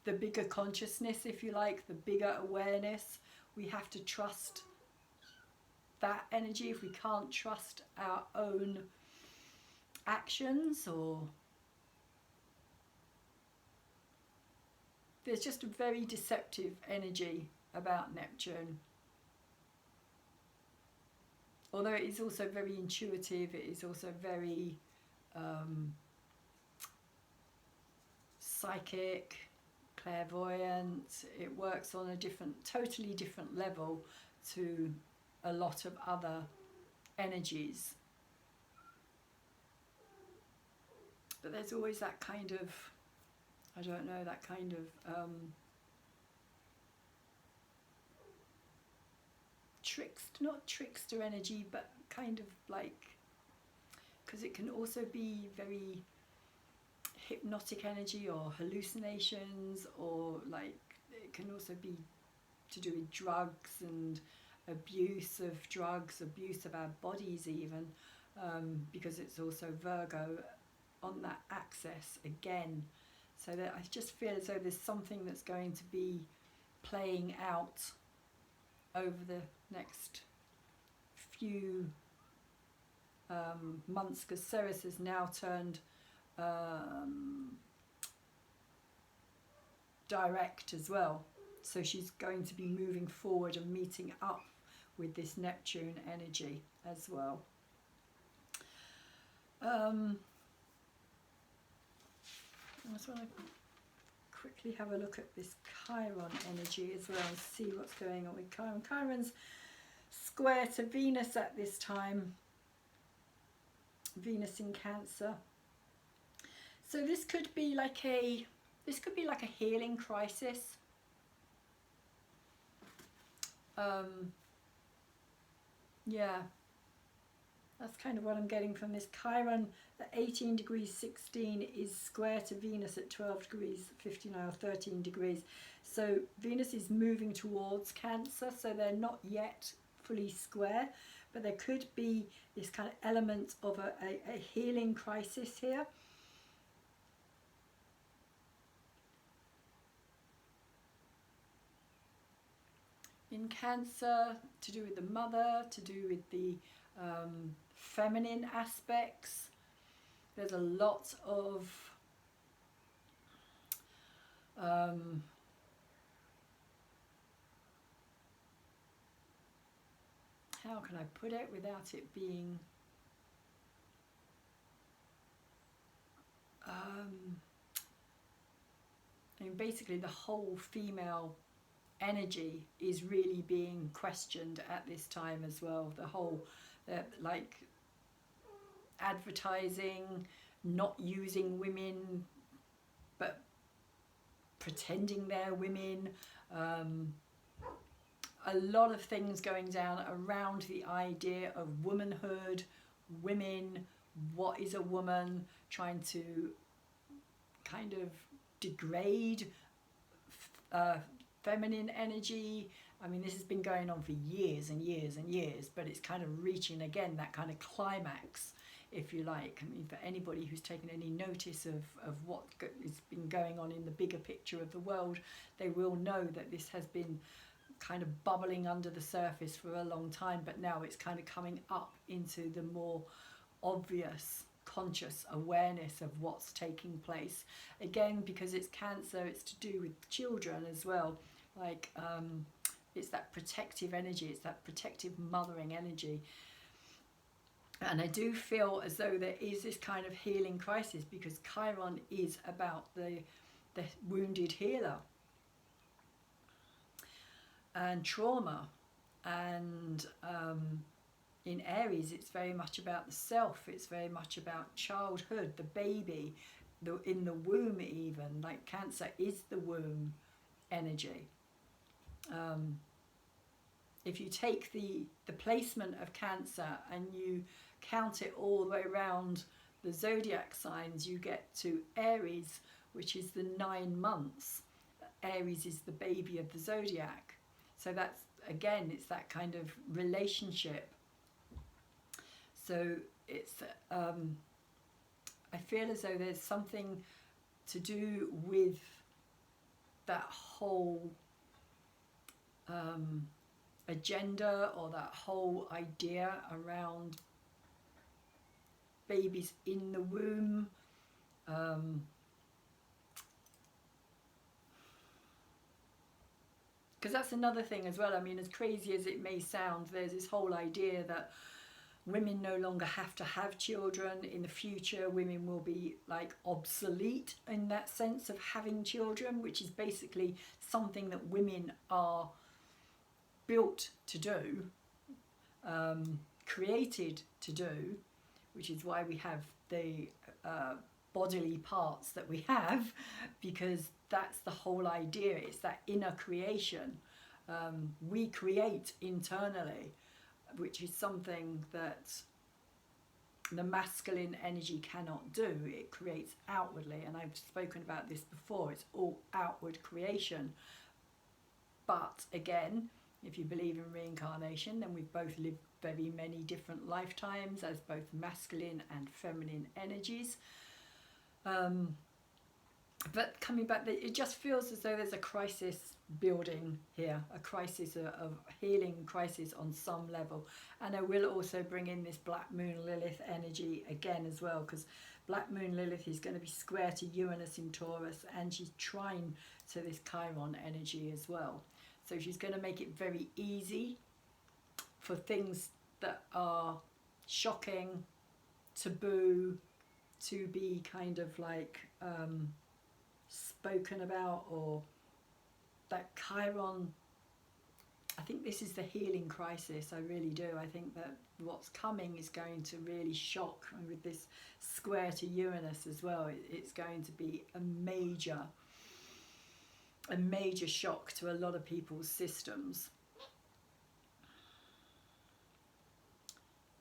the bigger consciousness, if you like, the bigger awareness. We have to trust that energy. If we can't trust our own actions, or there's just a very deceptive energy about Neptune. Although it is also very intuitive, it is also very psychic, clairvoyant. It works on a totally different level to a lot of other energies. But there's always that kind of, I don't know, that kind of not trickster energy, but kind of like, because it can also be very hypnotic energy or hallucinations, or like it can also be to do with drugs and abuse of drugs, abuse of our bodies even, because it's also Virgo on that axis again. So that I just feel as though there's something that's going to be playing out over the next few months, because Ceres has now turned direct as well. So she's going to be moving forward and meeting up with this Neptune energy as well. I just want to quickly have a look at this Chiron energy as well and see what's going on with Chiron. Chiron's square to Venus at this time. Venus in Cancer. So this could be like a healing crisis. Yeah, that's kind of what I'm getting from this. Chiron at 18 degrees 16 is square to Venus at 12 degrees 59 or 13 degrees. So Venus is moving towards Cancer, so they're not yet fully square, but there could be this kind of element of a healing crisis here. In Cancer, to do with the mother, to do with the feminine aspects. There's a lot of how can I put it without it being I mean, basically the whole female energy is really being questioned at this time as well. The whole like advertising, not using women but pretending they're women, a lot of things going down around the idea of womanhood, women, what is a woman, trying to kind of degrade feminine energy. I mean, this has been going on for years and years and years, but it's kind of reaching again that kind of climax, if you like. I mean, for anybody who's taken any notice of what has been going on in the bigger picture of the world, they will know that this has been kind of bubbling under the surface for a long time, but now it's kind of coming up into the more obvious conscious awareness of what's taking place. Again, because it's Cancer, it's to do with children as well. Like it's that protective energy, it's that protective mothering energy. And I do feel as though there is this kind of healing crisis, because Chiron is about the wounded healer and trauma. And in Aries, it's very much about the self, it's very much about childhood, the baby, in the womb even. Like Cancer is the womb energy. If you take the placement of Cancer and you count it all the way around the zodiac signs, you get to Aries, which is the 9 months. Aries is the baby of the zodiac. So that's, again, it's that kind of relationship. So it's, I feel as though there's something to do with that whole agenda, or that whole idea around babies in the womb. Because that's another thing as well. I mean, as crazy as it may sound, there's this whole idea that women no longer have to have children. In the future, women will be like obsolete in that sense of having children, which is basically something that women are built to do, created to do, which is why we have the bodily parts that we have, because that's the whole idea. It's that inner creation. We create internally, which is something that the masculine energy cannot do. It creates outwardly, and I've spoken about this before. It's all outward creation. But again, if you believe in reincarnation, then we've both lived very many different lifetimes as both masculine and feminine energies. But coming back, it just feels as though there's a crisis building here, a crisis, a healing crisis on some level. And I will also bring in this Black Moon Lilith energy again as well, because Black Moon Lilith is going to be square to Uranus in Taurus, and she's trine to this Chiron energy as well. So she's going to make it very easy for things that are shocking, taboo to be kind of like spoken about, or that Chiron, I think this is the healing crisis. I really do. I think that what's coming is going to really shock, and with this square to Uranus as well, it's going to be a major shock to a lot of people's systems.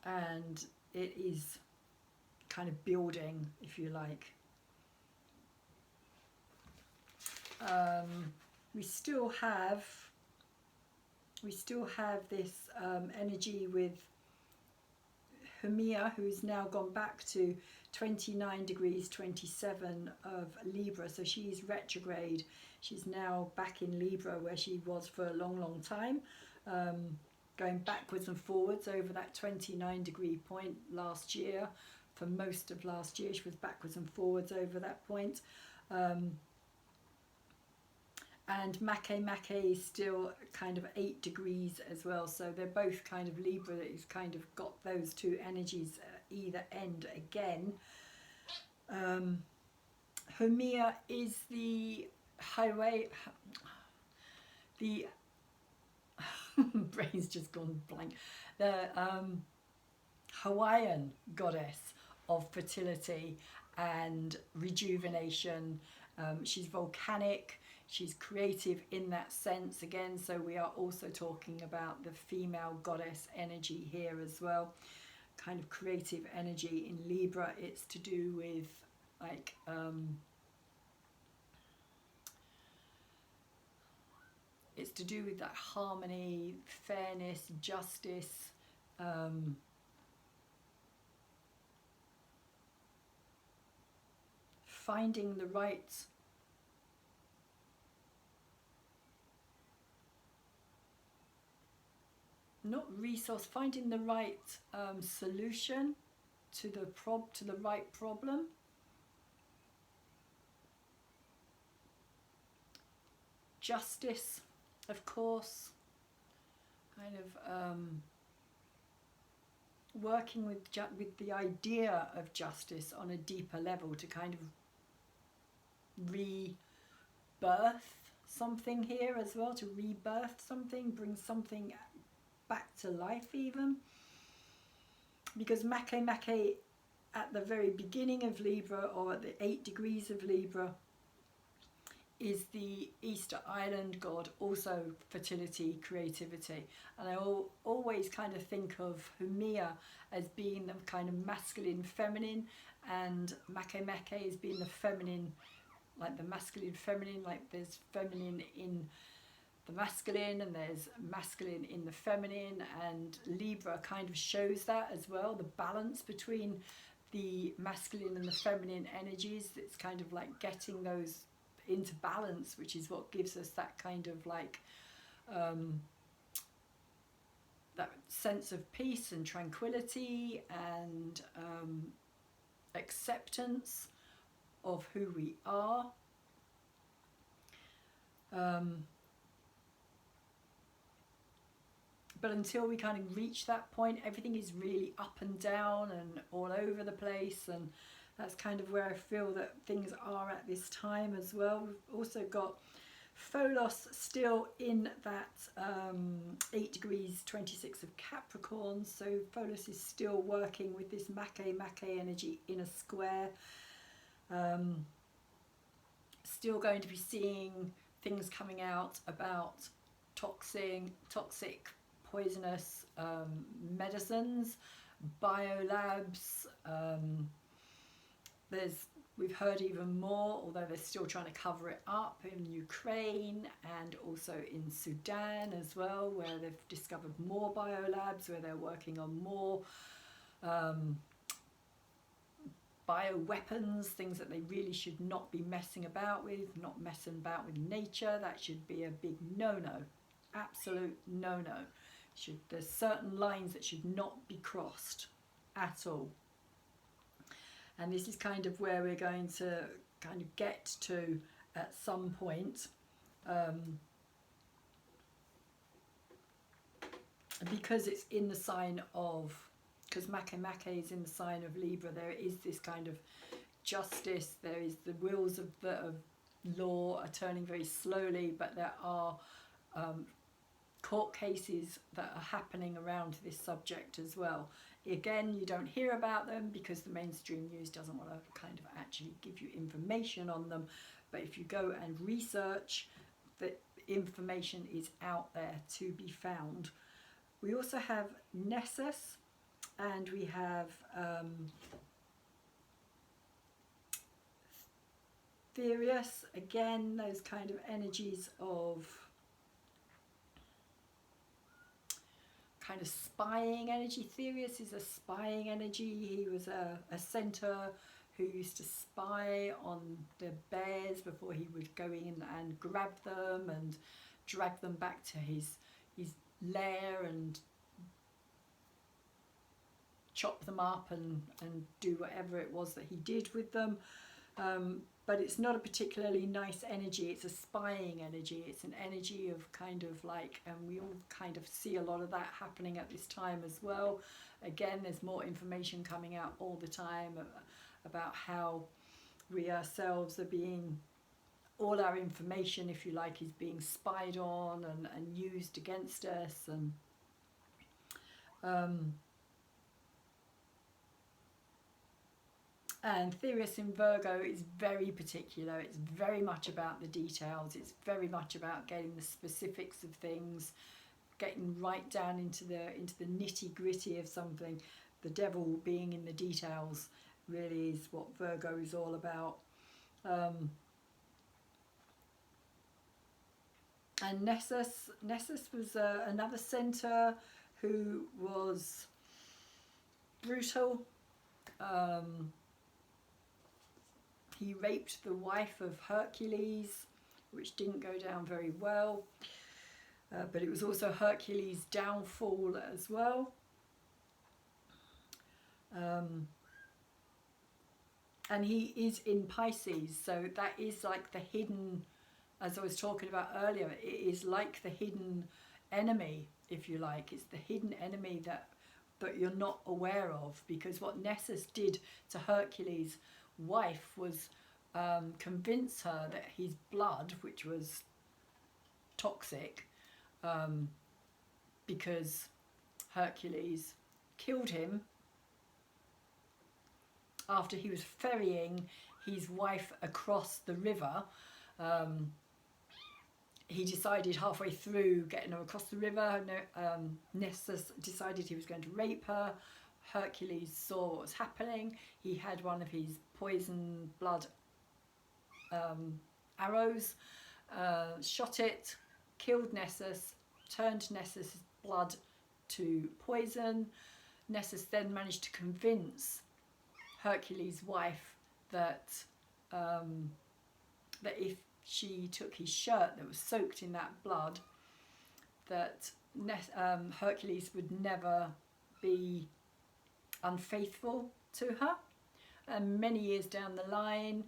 And it is kind of building, if you like. We still have this energy with Hermia, who's now gone back to 29 degrees 27 of Libra. So she's retrograde. She's now back in Libra, where she was for a long time, going backwards and forwards over that 29 degree point last year. For most of last year, she was backwards and forwards over that point. And Make is still kind of 8 degrees as well. So they're both kind of Libra, that has kind of got those two energies at either end again. Hermia is the highway, the brain's just gone blank, the Hawaiian goddess of fertility and rejuvenation. She's volcanic, she's creative in that sense again, so we are also talking about the female goddess energy here as well, kind of creative energy in Libra. It's to do with like it's to do with that harmony, fairness, justice, finding the right finding the right solution to the right problem. Justice, of course, kind of working with the idea of justice on a deeper level to kind of rebirth something here as well, to rebirth something, bring something back to life even. Because Make at the very beginning of Libra, or at the 8 degrees of Libra, is the Easter Island god, also fertility, creativity. And I always kind of think of Hermia as being the kind of masculine feminine, and Make as being the feminine, like the masculine feminine, like there's feminine in the masculine and there's masculine in the feminine, and Libra kind of shows that as well, the balance between the masculine and the feminine energies. It's kind of like getting those into balance, which is what gives us that kind of like that sense of peace and tranquility and acceptance of who we are. But until we kind of reach that point, everything is really up and down and all over the place, and that's kind of where I feel that things are at this time as well. We've also got Pholos still in that 8 degrees 26 of Capricorn, so Pholos is still working with this Make energy in a square. Still going to be seeing things coming out about toxic, poisonous medicines, biolabs. We've heard even more, although they're still trying to cover it up, in Ukraine and also in Sudan as well, where they've discovered more biolabs, where they're working on more bioweapons, things that they really should not be messing about with, not messing about with nature. That should be a big no-no, absolute no-no. There's certain lines that should not be crossed at all. And this is kind of where we're going to kind of get to at some point, because it's in the sign of because Makemake is in the sign of Libra, there is this kind of justice, there is the wheels of law are turning very slowly, but there are court cases that are happening around this subject as well. Again, you don't hear about them because the mainstream news doesn't want to kind of actually give you information on them, but if you go and research, the information is out there to be found. We also have Nessus, and we have Taurus, again, those kind of energies of kind of spying energy. Taurus is a spying energy. He was a centaur who used to spy on the bears before he would go in and grab them and drag them back to his lair and chop them up and do whatever it was that he did with them. But it's not a particularly nice energy. It's a spying energy. It's an energy of kind of like, and we all kind of see a lot of that happening at this time as well. Again, there's more information coming out all the time about how we ourselves are being, all our information, if you like, is being spied on and used against us. And Taurus in Virgo is very particular. It's very much about the details. It's very much about getting the specifics of things, getting right down into the nitty-gritty of something. The devil being in the details really is what Virgo is all about. And Nessus was another centaur who was brutal. He raped the wife of Hercules, which didn't go down very well. But it was also Hercules' downfall as well. And he is in Pisces, so that is like the hidden, as I was talking about earlier, it is like the hidden enemy, if you like. It's the hidden enemy that you're not aware of, because what Nessus did to Hercules' wife was convince her that his blood, which was toxic, because Hercules killed him after he was ferrying his wife across the river. He decided halfway through getting her across the river, Nessus decided he was going to rape her. Hercules saw what was happening. He had one of his poison blood arrows, shot it, killed Nessus, turned Nessus' blood to poison. Nessus then managed to convince Hercules' wife that that if she took his shirt that was soaked in that blood, that Hercules would never be unfaithful to her. And many years down the line,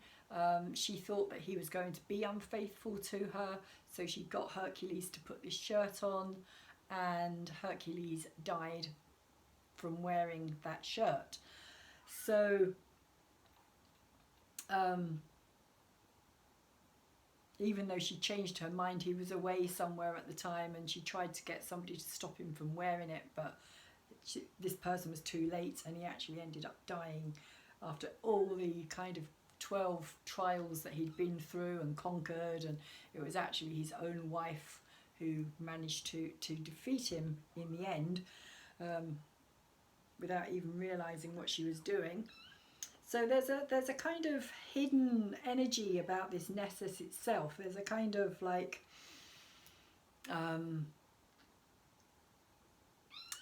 she thought that he was going to be unfaithful to her, so she got Hercules to put this shirt on, and Hercules died from wearing that shirt. So even though she changed her mind, he was away somewhere at the time, and she tried to get somebody to stop him from wearing it, but this person was too late, and he actually ended up dying after all the kind of 12 trials that he'd been through and conquered, and it was actually his own wife who managed to defeat him in the end, without even realizing what she was doing. So there's a kind of hidden energy about this Nessus itself. There's a kind of like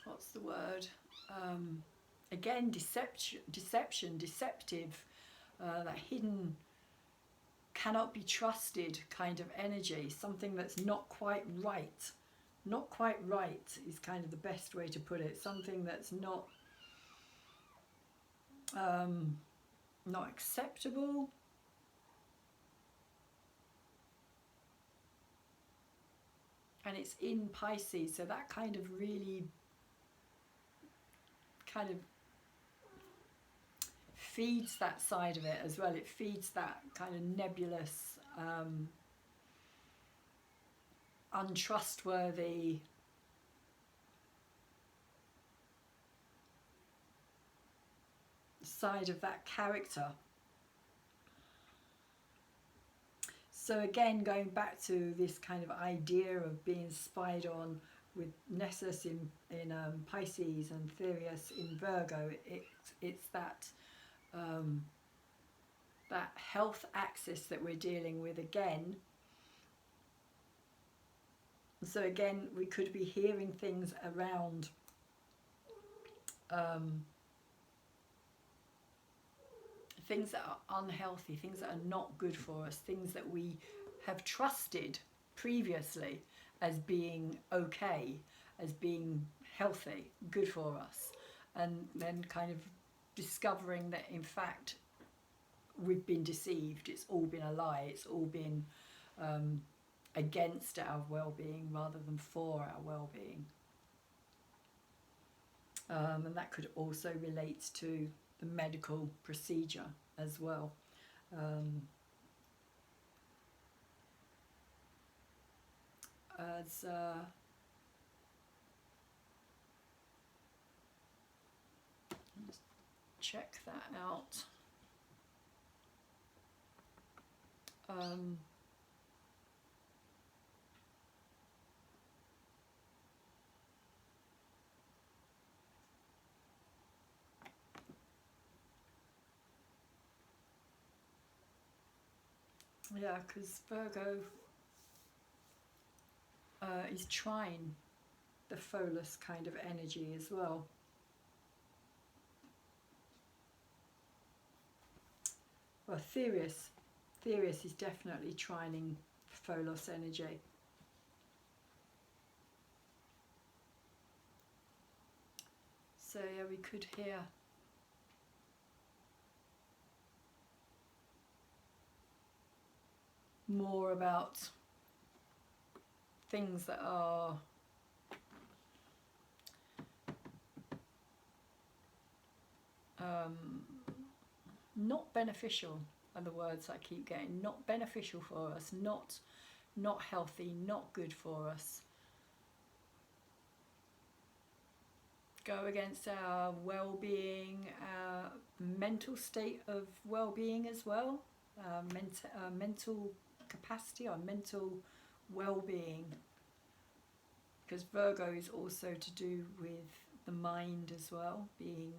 what's the word? Again, deceptive, that hidden, cannot be trusted kind of energy, something that's not quite right. Not quite right is kind of the best way to put it. Something that's not acceptable. And it's in Pisces, so that kind of really kind of feeds that side of it as well. It feeds that kind of nebulous, untrustworthy, side of that character. So again, going back to this kind of idea of being spied on with Nessus in Pisces and Taurus in Virgo, it's that that health axis that we're dealing with again. So again, we could be hearing things around things that are unhealthy, things that are not good for us, things that we have trusted previously as being okay, as being healthy, good for us, and then kind of discovering that in fact we've been deceived, it's all been a lie, it's all been against our well-being rather than for our well-being. And that could also relate to the medical procedure as well. Let's check that out. Yeah, because Virgo is trine the Pholus kind of energy as well. Well, Taurus is definitely trining Pholus energy. So yeah, we could hear more about things that are not beneficial, are the words I keep getting. Not beneficial for us, not healthy, not good for us. Go against our well-being, our mental state of well-being as well, mental capacity, our mental well-being, because Virgo is also to do with the mind as well, being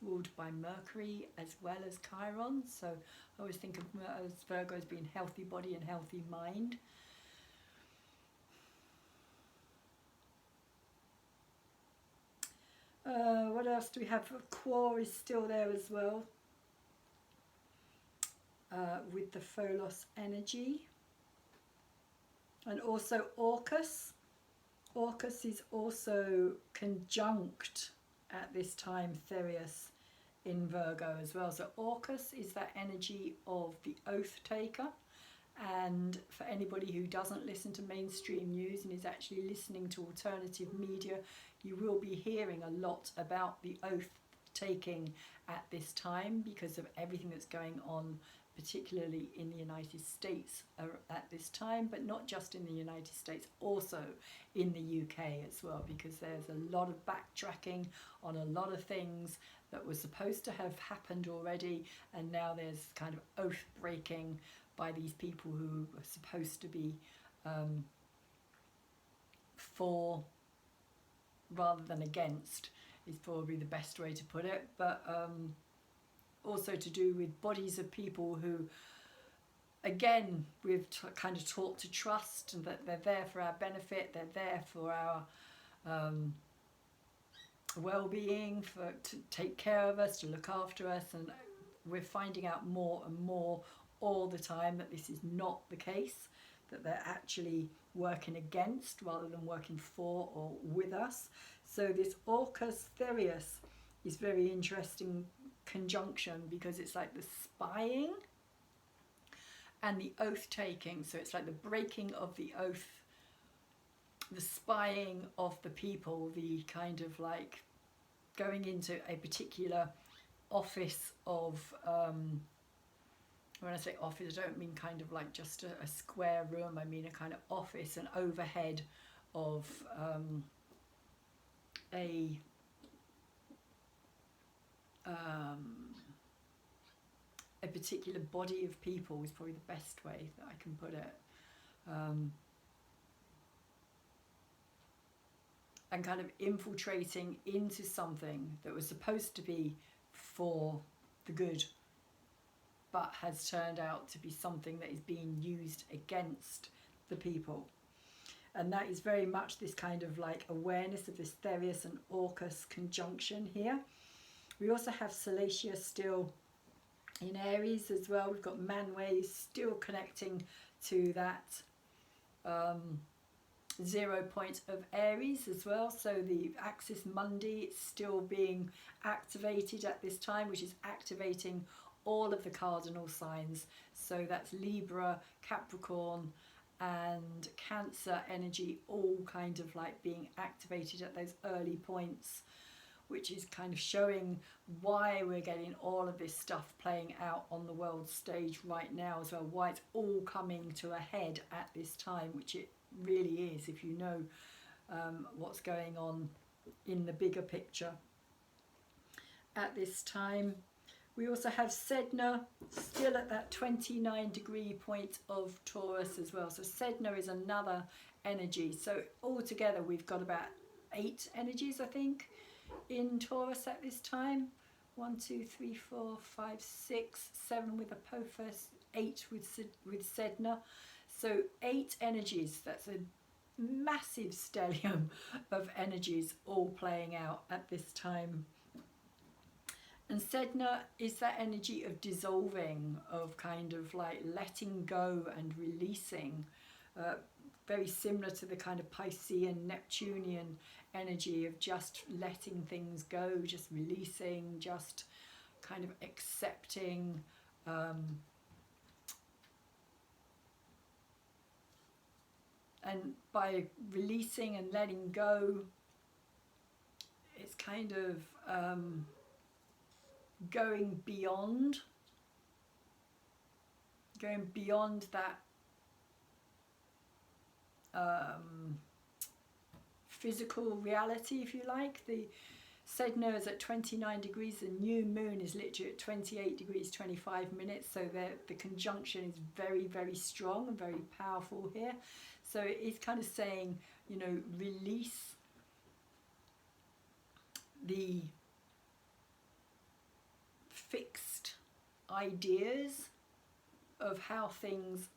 ruled by Mercury as well as Chiron. So I always think of Virgo as being healthy body and healthy mind. What else do we have? Quor is still there as well, with the Pholus energy. And also Orcus. Orcus is also conjunct at this time Taurus in Virgo as well. So Orcus is that energy of the oath taker. And for anybody who doesn't listen to mainstream news and is actually listening to alternative media, you will be hearing a lot about the oath taking at this time because of everything that's going on, particularly in the United States at this time, but not just in the United States, also in the UK as well, because there's a lot of backtracking on a lot of things that were supposed to have happened already, and now there's kind of oath breaking by these people who are supposed to be for rather than against, is probably the best way to put it, but also to do with bodies of people who, again, we've kind of taught to trust, and that they're there for our benefit, they're there for our well-being, to take care of us, to look after us, and we're finding out more and more all the time that this is not the case, that they're actually working against rather than working for or with us. So this Orcus Taurus is very interesting conjunction, because it's like the spying and the oath taking. So it's like the breaking of the oath, the spying of the people, the kind of like going into a particular office of, when I say office, I don't mean kind of like just a square room. I mean a kind of office, an overhead of a particular body of people is probably the best way that I can put it. And kind of infiltrating into something that was supposed to be for the good, but has turned out to be something that is being used against the people. And that is very much this kind of like awareness of this Taurus and Orcus conjunction here. We also have Salacia still in Aries as well. We've got Manway still connecting to that 0 point of Aries as well. So the axis Mundi is still being activated at this time, which is activating all of the cardinal signs. So that's Libra, Capricorn and Cancer energy, all kind of like being activated at those early points, which is kind of showing why we're getting all of this stuff playing out on the world stage right now as well, why it's all coming to a head at this time, which it really is if you know what's going on in the bigger picture at this time. We also have Sedna still at that 29-degree point of Taurus as well. So Sedna is another energy. So altogether we've got about 8 energies, I think, in Taurus at this time. 1, 2, 3, 4, 5, 6, 7 with Apophis, 8 with Sedna. So 8 energies. That's a massive stellium of energies all playing out at this time. And Sedna is that energy of dissolving, of kind of like letting go and releasing. Very similar to the kind of Piscean, Neptunian energy of just letting things go, just releasing, just kind of accepting. And by releasing and letting go, it's kind of going beyond that physical reality, if you like. The Sedna is at 29 degrees, the new moon is literally at 28 degrees 25 minutes, so the conjunction is very, very strong and very powerful here. So it's kind of saying, you know, release the fixed ideas of how things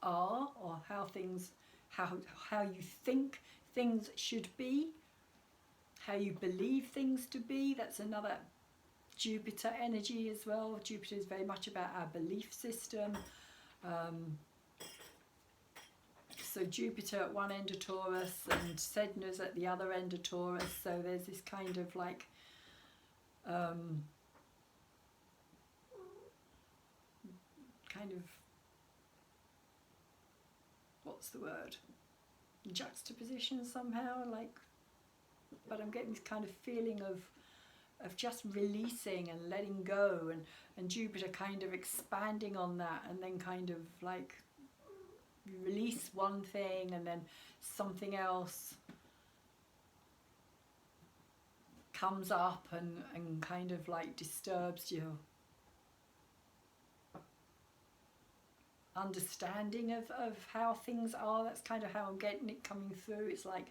are, or how you think things should be, how you believe things to be. That's another Jupiter energy as well. Jupiter is very much about our belief system. So Jupiter at one end of Taurus and Sedna's at the other end of Taurus. So there's this kind of like what's the word? Juxtaposition somehow, like, but I'm getting this kind of feeling of just releasing and letting go, and Jupiter kind of expanding on that, and then kind of like you release one thing and then something else comes up and kind of like disturbs your understanding of how things are. That's kind of how I'm getting it coming through. It's like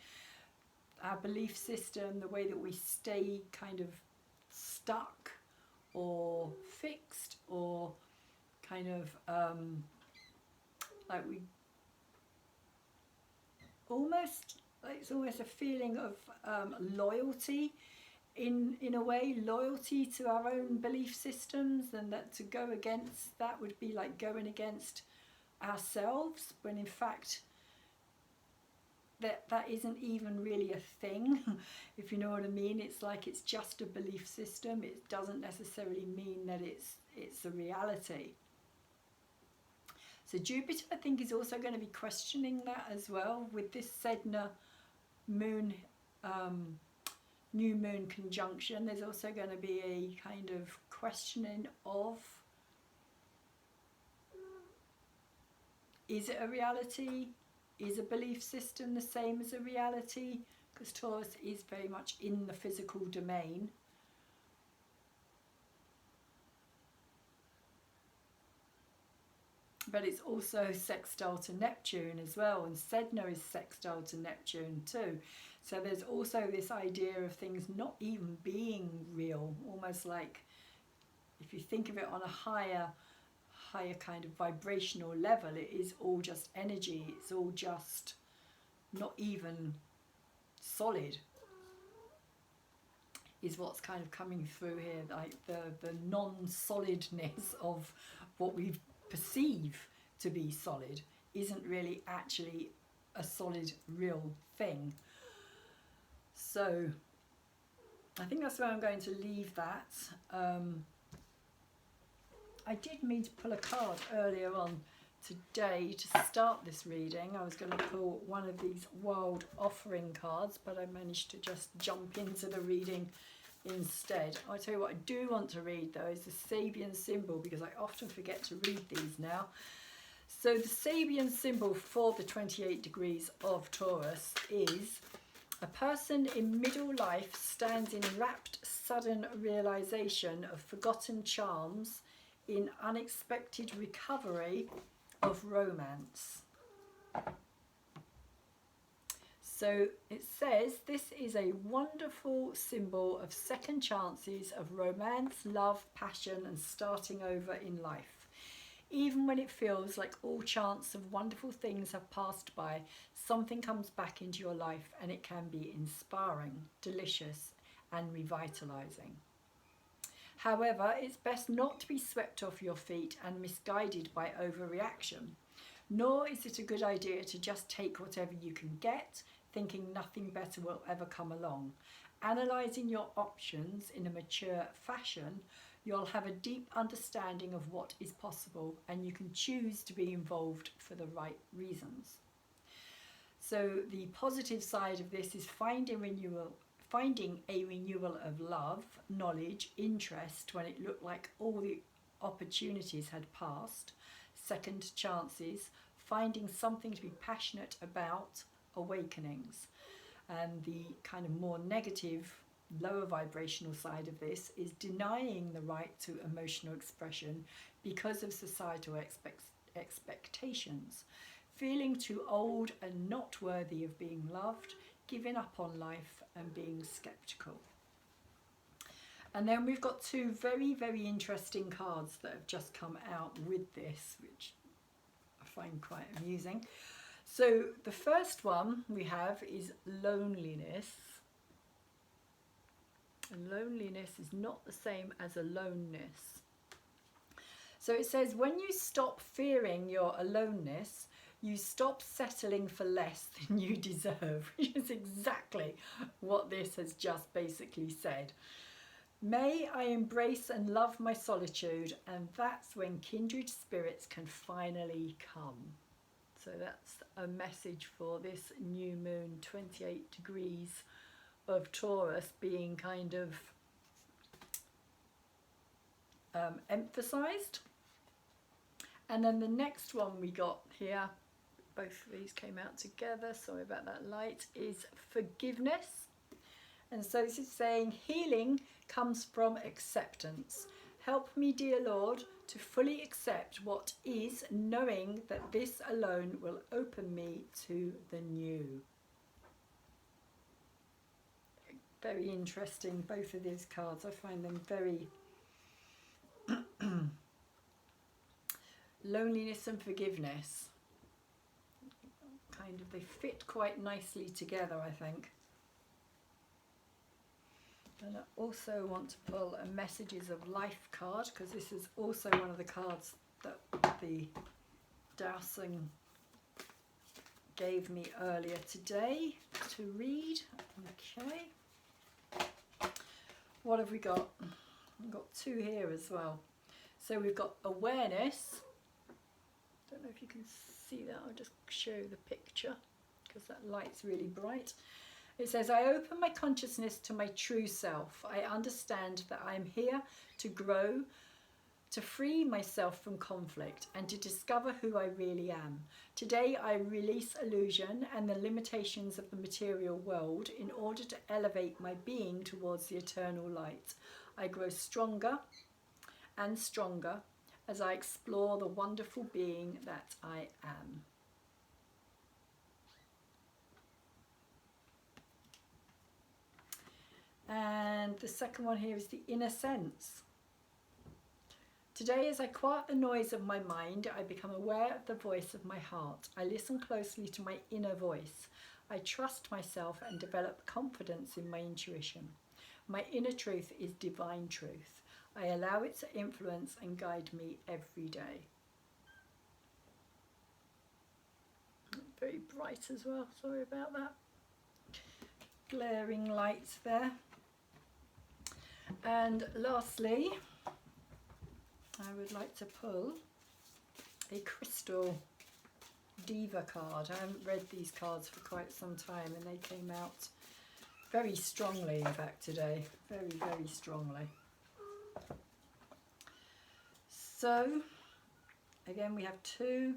our belief system, the way that we stay kind of stuck or fixed, or kind of like we almost, like it's almost a feeling of loyalty in a way, loyalty to our own belief systems, and that to go against that would be like going against ourselves, when in fact that isn't even really a thing, if you know what I mean. It's like it's just a belief system. It doesn't necessarily mean that it's a reality. So Jupiter, I think, is also going to be questioning that as well with this Sedna moon new moon conjunction, there's also going to be a kind of questioning of, is it a reality? Is a belief system the same as a reality? Because Taurus is very much in the physical domain. But it's also sextile to Neptune as well, and Sedna is sextile to Neptune too. So there's also this idea of things not even being real, almost like if you think of it on a higher kind of vibrational level, it is all just energy, it's all just not even solid, is what's kind of coming through here, like the non-solidness of what we perceive to be solid isn't really actually a solid real thing. So I think that's where I'm going to leave that. I did mean to pull a card earlier on today to start this reading. I was going to pull one of these wild offering cards, but I managed to just jump into the reading instead. I'll tell you what I do want to read though is the Sabian symbol, because I often forget to read these now. So the Sabian symbol for the 28 degrees of Taurus is a person in middle life stands in rapt sudden realization of forgotten charms in unexpected recovery of romance. So it says this is a wonderful symbol of second chances of romance, love, passion and starting over in life. Even when it feels like all chance of wonderful things have passed by, something comes back into your life and it can be inspiring, delicious and revitalizing. However, it's best not to be swept off your feet and misguided by overreaction. Nor is it a good idea to just take whatever you can get, thinking nothing better will ever come along. Analysing your options in a mature fashion, you'll have a deep understanding of what is possible and you can choose to be involved for the right reasons. So the positive side of this is finding a renewal of love, knowledge, interest when it looked like all the opportunities had passed, second chances, finding something to be passionate about, awakenings. And the kind of more negative, lower vibrational side of this is denying the right to emotional expression because of societal expectations, feeling too old and not worthy of being loved, giving up on life and being skeptical. And then we've got two very, very interesting cards that have just come out with this, which I find quite amusing. So the first one we have is loneliness. And loneliness is not the same as aloneness. So it says, when you stop fearing your aloneness, you stop settling for less than you deserve, which is exactly what this has just basically said. May I embrace and love my solitude, and that's when kindred spirits can finally come. So that's a message for this new moon, 28 degrees of Taurus, being kind of emphasized. And then the next one we got here, both of these came out together, sorry about that light, is forgiveness. And so this is saying healing comes from acceptance. Help me, dear Lord, to fully accept what is, knowing that this alone will open me to the new. Very interesting, both of these cards. I find them very loneliness and forgiveness. Kind of, they fit quite nicely together, I think. And I also want to pull a Messages of Life card, because this is also one of the cards that the dowsing gave me earlier today to read. Okay. What have we got? We've got two here as well. So we've got awareness. Don't know if you can see that. I'll just show the picture because that light's really bright. It says, I open my consciousness to my true self. I understand that I am here to grow, to free myself from conflict, and to discover who I really am. Today I release illusion and the limitations of the material world in order to elevate my being towards the eternal light. I grow stronger and stronger as I explore the wonderful being that I am. And the second one here is the inner sense. Today, as I quiet the noise of my mind, I become aware of the voice of my heart. I listen closely to my inner voice. I trust myself and develop confidence in my intuition. My inner truth is divine truth. I allow it to influence and guide me every day. Very bright as well, sorry about that. Glaring lights there. And lastly, I would like to pull a crystal diva card. I haven't read these cards for quite some time, and they came out very strongly, in fact, today. Very, very strongly. So, again, we have 2,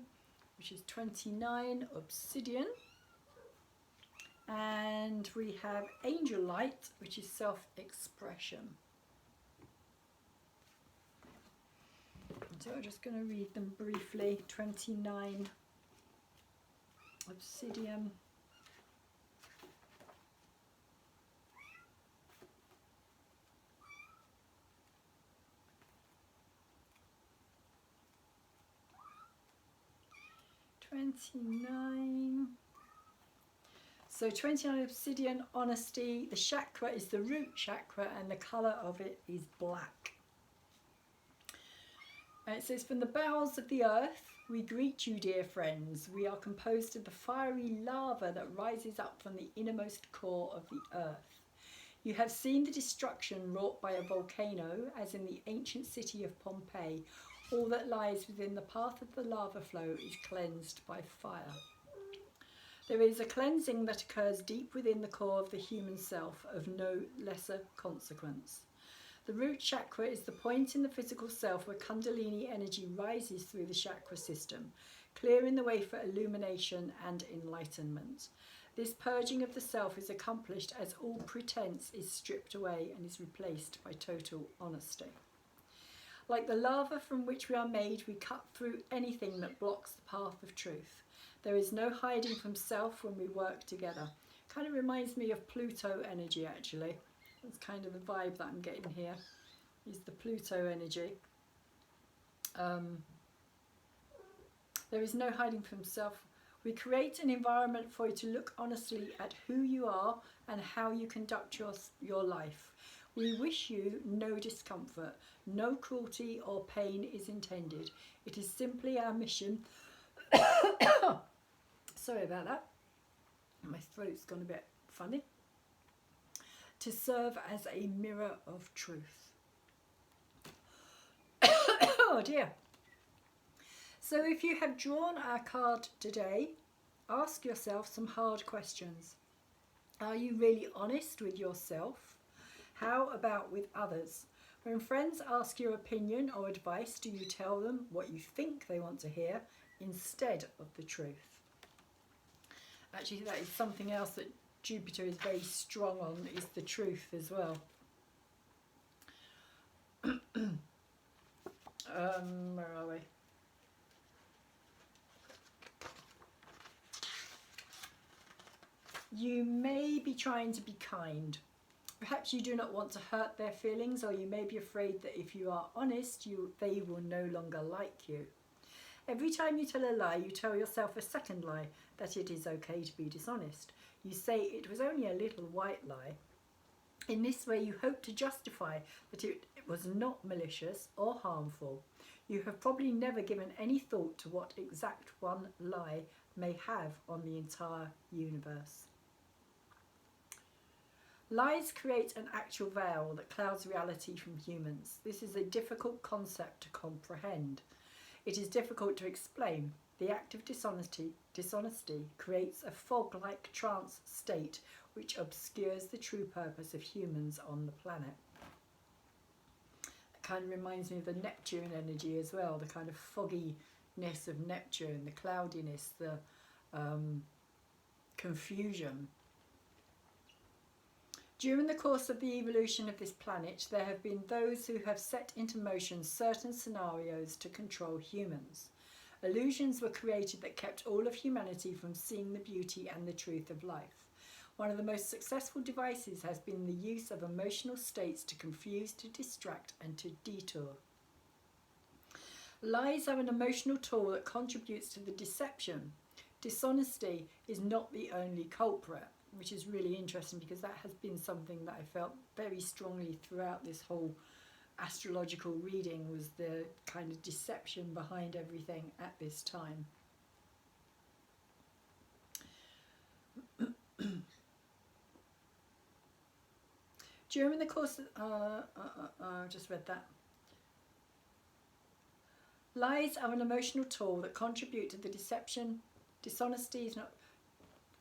which is 29 obsidian. And we have angel light, which is self-expression. So I'm just going to read them briefly. 29 obsidian. So 29 obsidian, honesty. The chakra is the root chakra and the colour of it is black. And it says, from the bowels of the earth, we greet you, dear friends. We are composed of the fiery lava that rises up from the innermost core of the earth. You have seen the destruction wrought by a volcano, as in the ancient city of Pompeii. All that lies within the path of the lava flow is cleansed by fire. There is a cleansing that occurs deep within the core of the human self, of no lesser consequence. The root chakra is the point in the physical self where Kundalini energy rises through the chakra system, clearing the way for illumination and enlightenment. This purging of the self is accomplished as all pretense is stripped away and is replaced by total honesty. Like the lava from which we are made, we cut through anything that blocks the path of truth. There is no hiding from self when we work together. Kind of reminds me of Pluto energy, actually. That's kind of the vibe that I'm getting here, is the Pluto energy. There is no hiding from self. We create an environment for you to look honestly at who you are and how you conduct your life. We wish you no discomfort. No cruelty or pain is intended. It is simply our mission. Sorry about that. My throat's gone a bit funny. To serve as a mirror of truth. Oh dear. So if you have drawn our card today, ask yourself some hard questions. Are you really honest with yourself? How about with others? When friends ask your opinion or advice, do you tell them what you think they want to hear instead of the truth? Actually, that is something else that Jupiter is very strong on, is the truth as well. Where are we? You may be trying to be kind. Perhaps you do not want to hurt their feelings, or you may be afraid that if you are honest, they will no longer like you. Every time you tell a lie, you tell yourself a second lie, that it is okay to be dishonest. You say it was only a little white lie. In this way, you hope to justify that it was not malicious or harmful. You have probably never given any thought to what exact one lie may have on the entire universe. Lies create an actual veil that clouds reality from humans. This is a difficult concept to comprehend. It is difficult to explain. The act of dishonesty creates a fog-like trance state which obscures the true purpose of humans on the planet. It kind of reminds me of the Neptune energy as well, the kind of fogginess of Neptune, the cloudiness, the confusion. During the course of the evolution of this planet, there have been those who have set into motion certain scenarios to control humans. Illusions were created that kept all of humanity from seeing the beauty and the truth of life. One of the most successful devices has been the use of emotional states to confuse, to distract, and to detour. Lies are an emotional tool that contributes to the deception. Dishonesty is not the only culprit, which is really interesting because that has been something that I felt very strongly throughout this whole astrological reading, was the kind of deception behind everything at this time. During the course of, I just read that. Lies are an emotional tool that contribute to the deception. Dishonesty is not.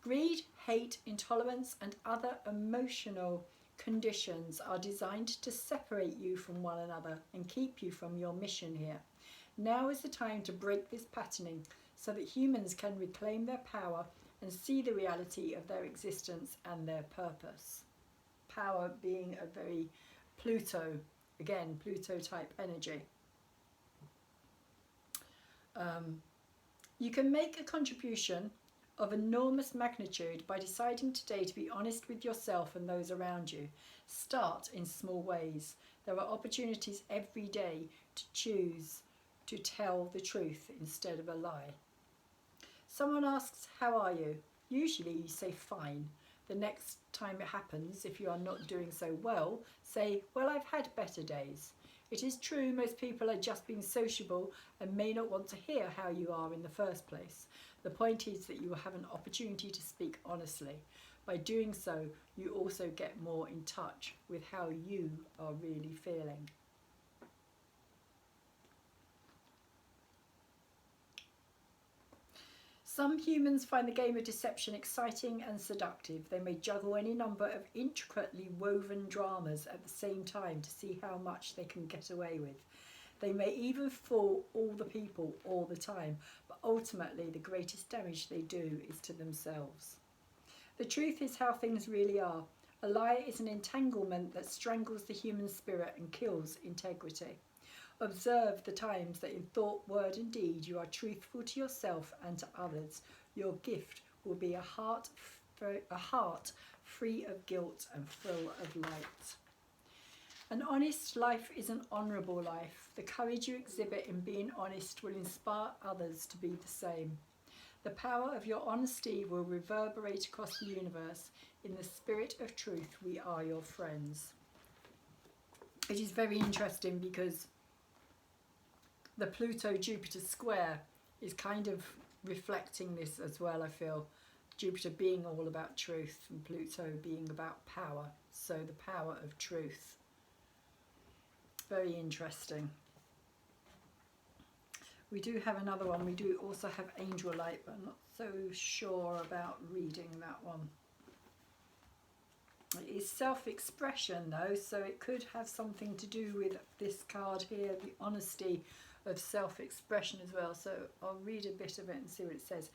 Greed, hate, intolerance, and other emotional conditions are designed to separate you from one another and keep you from your mission here. Now is the time to break this patterning so that humans can reclaim their power and see the reality of their existence and their purpose. Power being a very Pluto, again, Pluto type energy. You can make a contribution of enormous magnitude by deciding today to be honest with yourself and those around you. Start in small ways. There are opportunities every day to choose to tell the truth instead of a lie. Someone asks, "How are you?" Usually you say fine. The next time it happens, if you are not doing so well, say, "Well, I've had better days." It is true most people are just being sociable and may not want to hear how you are in the first place. The point is that you will have an opportunity to speak honestly. By doing so, you also get more in touch with how you are really feeling. Some humans find the game of deception exciting and seductive. They may juggle any number of intricately woven dramas at the same time to see how much they can get away with. They may even fool all the people all the time, but ultimately the greatest damage they do is to themselves. The truth is how things really are. A lie is an entanglement that strangles the human spirit and kills integrity. Observe the times that in thought, word and deed you are truthful to yourself and to others. Your gift will be a heart free of guilt and full of light. An honest life is an honourable life. The courage you exhibit in being honest will inspire others to be the same. The power of your honesty will reverberate across the universe. In the spirit of truth, we are your friends. It is very interesting because the Pluto-Jupiter square is kind of reflecting this as well, I feel. Jupiter being all about truth and Pluto being about power. So the power of truth. Very interesting. We do have another one. We do also have Angel Light, but I'm not so sure about reading that one. It is self-expression though, so it could have something to do with this card here, the honesty of self-expression as well. So I'll read a bit of it and see what it says.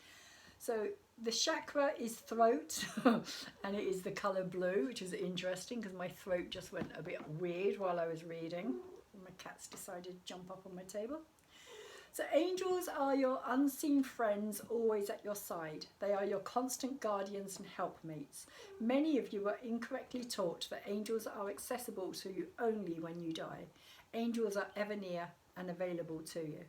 So the chakra is throat and it is the colour blue, which is interesting because my throat just went a bit weird while I was reading. My cats decided to jump up on my table. So angels are your unseen friends, always at your side. They are your constant guardians and helpmates. Many of you were incorrectly taught that angels are accessible to you only when you die. Angels are ever near and available to you.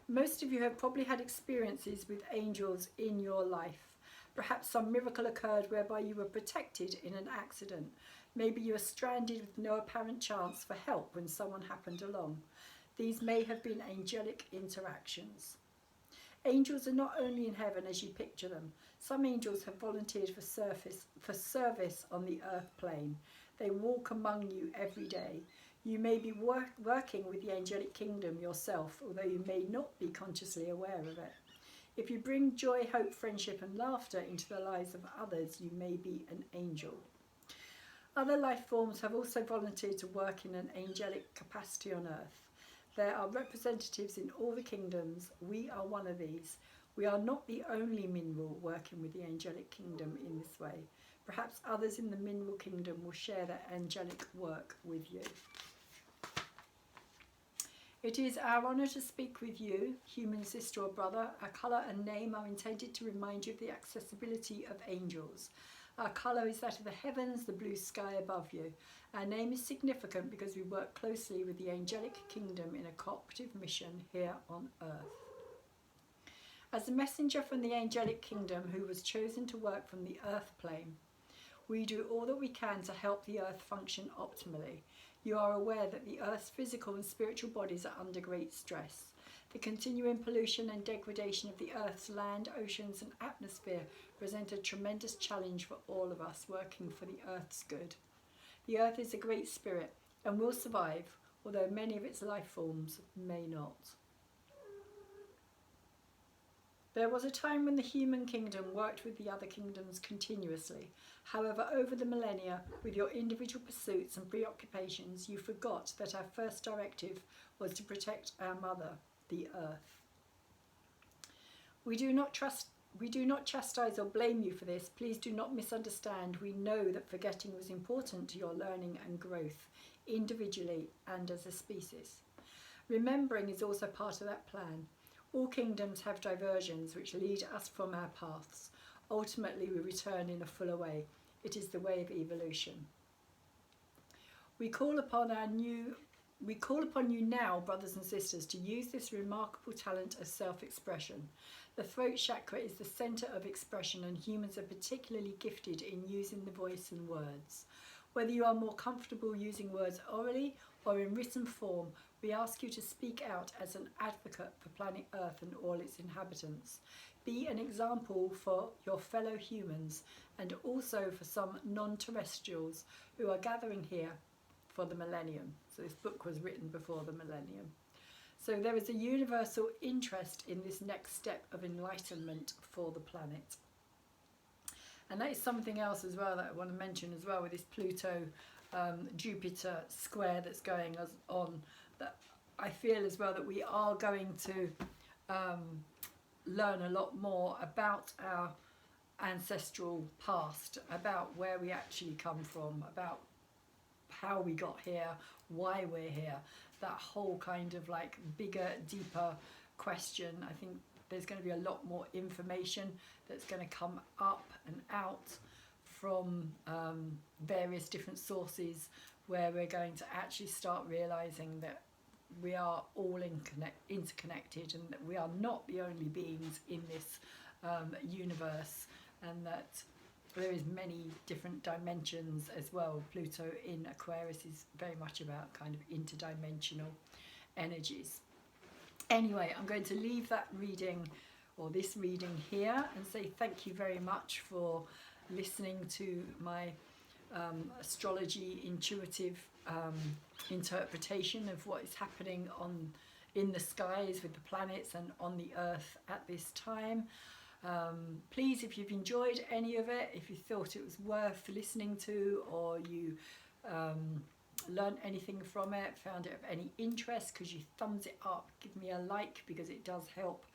Most of you have probably had experiences with angels in your life. Perhaps some miracle occurred whereby you were protected in an accident. Maybe you were stranded with no apparent chance for help when someone happened along. These may have been angelic interactions. Angels are not only in heaven as you picture them. Some angels have volunteered for service on the earth plane. They walk among you every day. You may be working with the angelic kingdom yourself, although you may not be consciously aware of it. If you bring joy, hope, friendship and laughter into the lives of others, you may be an angel. Other life forms have also volunteered to work in an angelic capacity on earth. There are representatives in all the kingdoms. We are one of these. We are not the only mineral working with the angelic kingdom in this way. Perhaps others in the mineral kingdom will share their angelic work with you. It is our honour to speak with you, human sister or brother. Our colour and name are intended to remind you of the accessibility of angels. Our colour is that of the heavens, the blue sky above you. Our name is significant because we work closely with the angelic kingdom in a cooperative mission here on earth. As a messenger from the angelic kingdom who was chosen to work from the earth plane, we do all that we can to help the earth function optimally. You are aware that the earth's physical and spiritual bodies are under great stress. The continuing pollution and degradation of the earth's land, oceans and atmosphere present a tremendous challenge for all of us working for the earth's good. The earth is a great spirit and will survive, although many of its life forms may not. There was a time when the human kingdom worked with the other kingdoms continuously. However, over the millennia, with your individual pursuits and preoccupations, you forgot that our first directive was to protect our mother, the earth. We do not chastise or blame you for this. Please do not misunderstand. We know that forgetting was important to your learning and growth, individually and as a species. Remembering is also part of that plan. All kingdoms have diversions which lead us from our paths. Ultimately, we return in a fuller way. It is the way of evolution. We call upon you now, brothers and sisters, to use this remarkable talent of self-expression. The throat chakra is the centre of expression, and humans are particularly gifted in using the voice and words. Whether you are more comfortable using words orally or in written form, we ask you to speak out as an advocate for planet Earth and all its inhabitants. Be an example for your fellow humans and also for some non-terrestrials who are gathering here for the millennium. So this book was written before the millennium. So there is a universal interest in this next step of enlightenment for the planet. And that is something else as well that I want to mention as well with this Pluto Jupiter square that's going on, that I feel as well that we are going to learn a lot more about our ancestral past, about where we actually come from, about how we got here, why we're here, that whole kind of like bigger, deeper question. I think there's going to be a lot more information that's going to come up and out from various different sources, where we're going to actually start realizing that we are all interconnected and that we are not the only beings in this universe, and that there is many different dimensions as well. Pluto in Aquarius is very much about kind of interdimensional energies. Anyway, I'm going to leave that reading, or this reading, here and say thank you very much for listening to my astrology intuitive interpretation of what is happening in the skies with the planets and on the earth at this time. Please, if you've enjoyed any of it, if you thought it was worth listening to, or you learned anything from it, found it of any interest, could you thumbs it up, give me a like, because it does help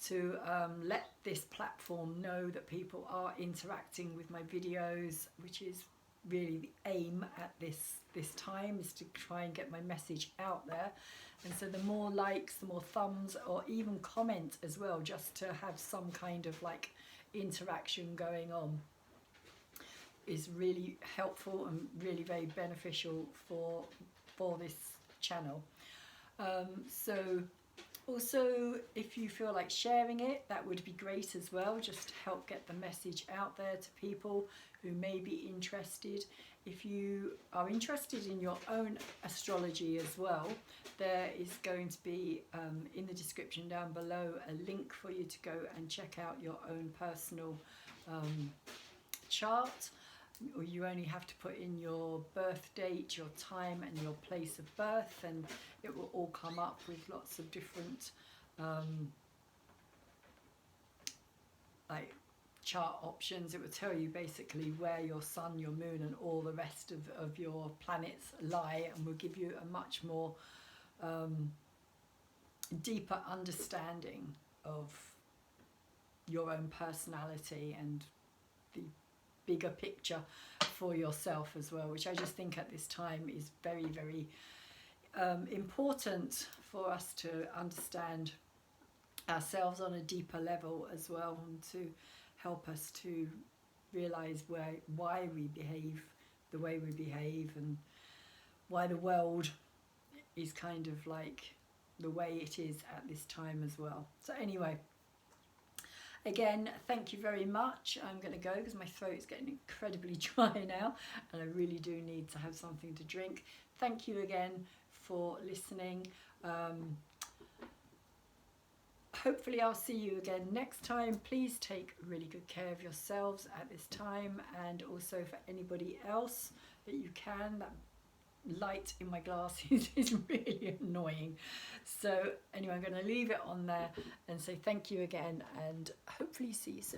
to let this platform know that people are interacting with my videos, which is really the aim at this time, is to try and get my message out there. And so the more likes, the more thumbs, or even comment as well, just to have some kind of like interaction going on, is really helpful and really very beneficial for this channel. So also, if you feel like sharing it, that would be great as well, just to help get the message out there to people who may be interested. If you are interested in your own astrology as well, there is going to be in the description down below a link for you to go and check out your own personal chart. Or you only have to put in your birth date, your time and your place of birth, and it will all come up with lots of different like chart options. It will tell you basically where your sun, your moon and all the rest of your planets lie, and will give you a much more deeper understanding of your own personality and the bigger picture for yourself as well, which I just think at this time is very, very important for us to understand ourselves on a deeper level as well, and to help us to realize why we behave the way we behave, and why the world is kind of like the way it is at this time as well. So anyway, again, thank you very much. I'm going to go because my throat's getting incredibly dry now, and I really do need to have something to drink. Thank you again for listening. Hopefully I'll see you again next time. Please take really good care of yourselves at this time, and also for anybody else that you can. That light in my glasses is really annoying. So anyway, I'm going to leave it on there and say thank you again, and hopefully see you soon.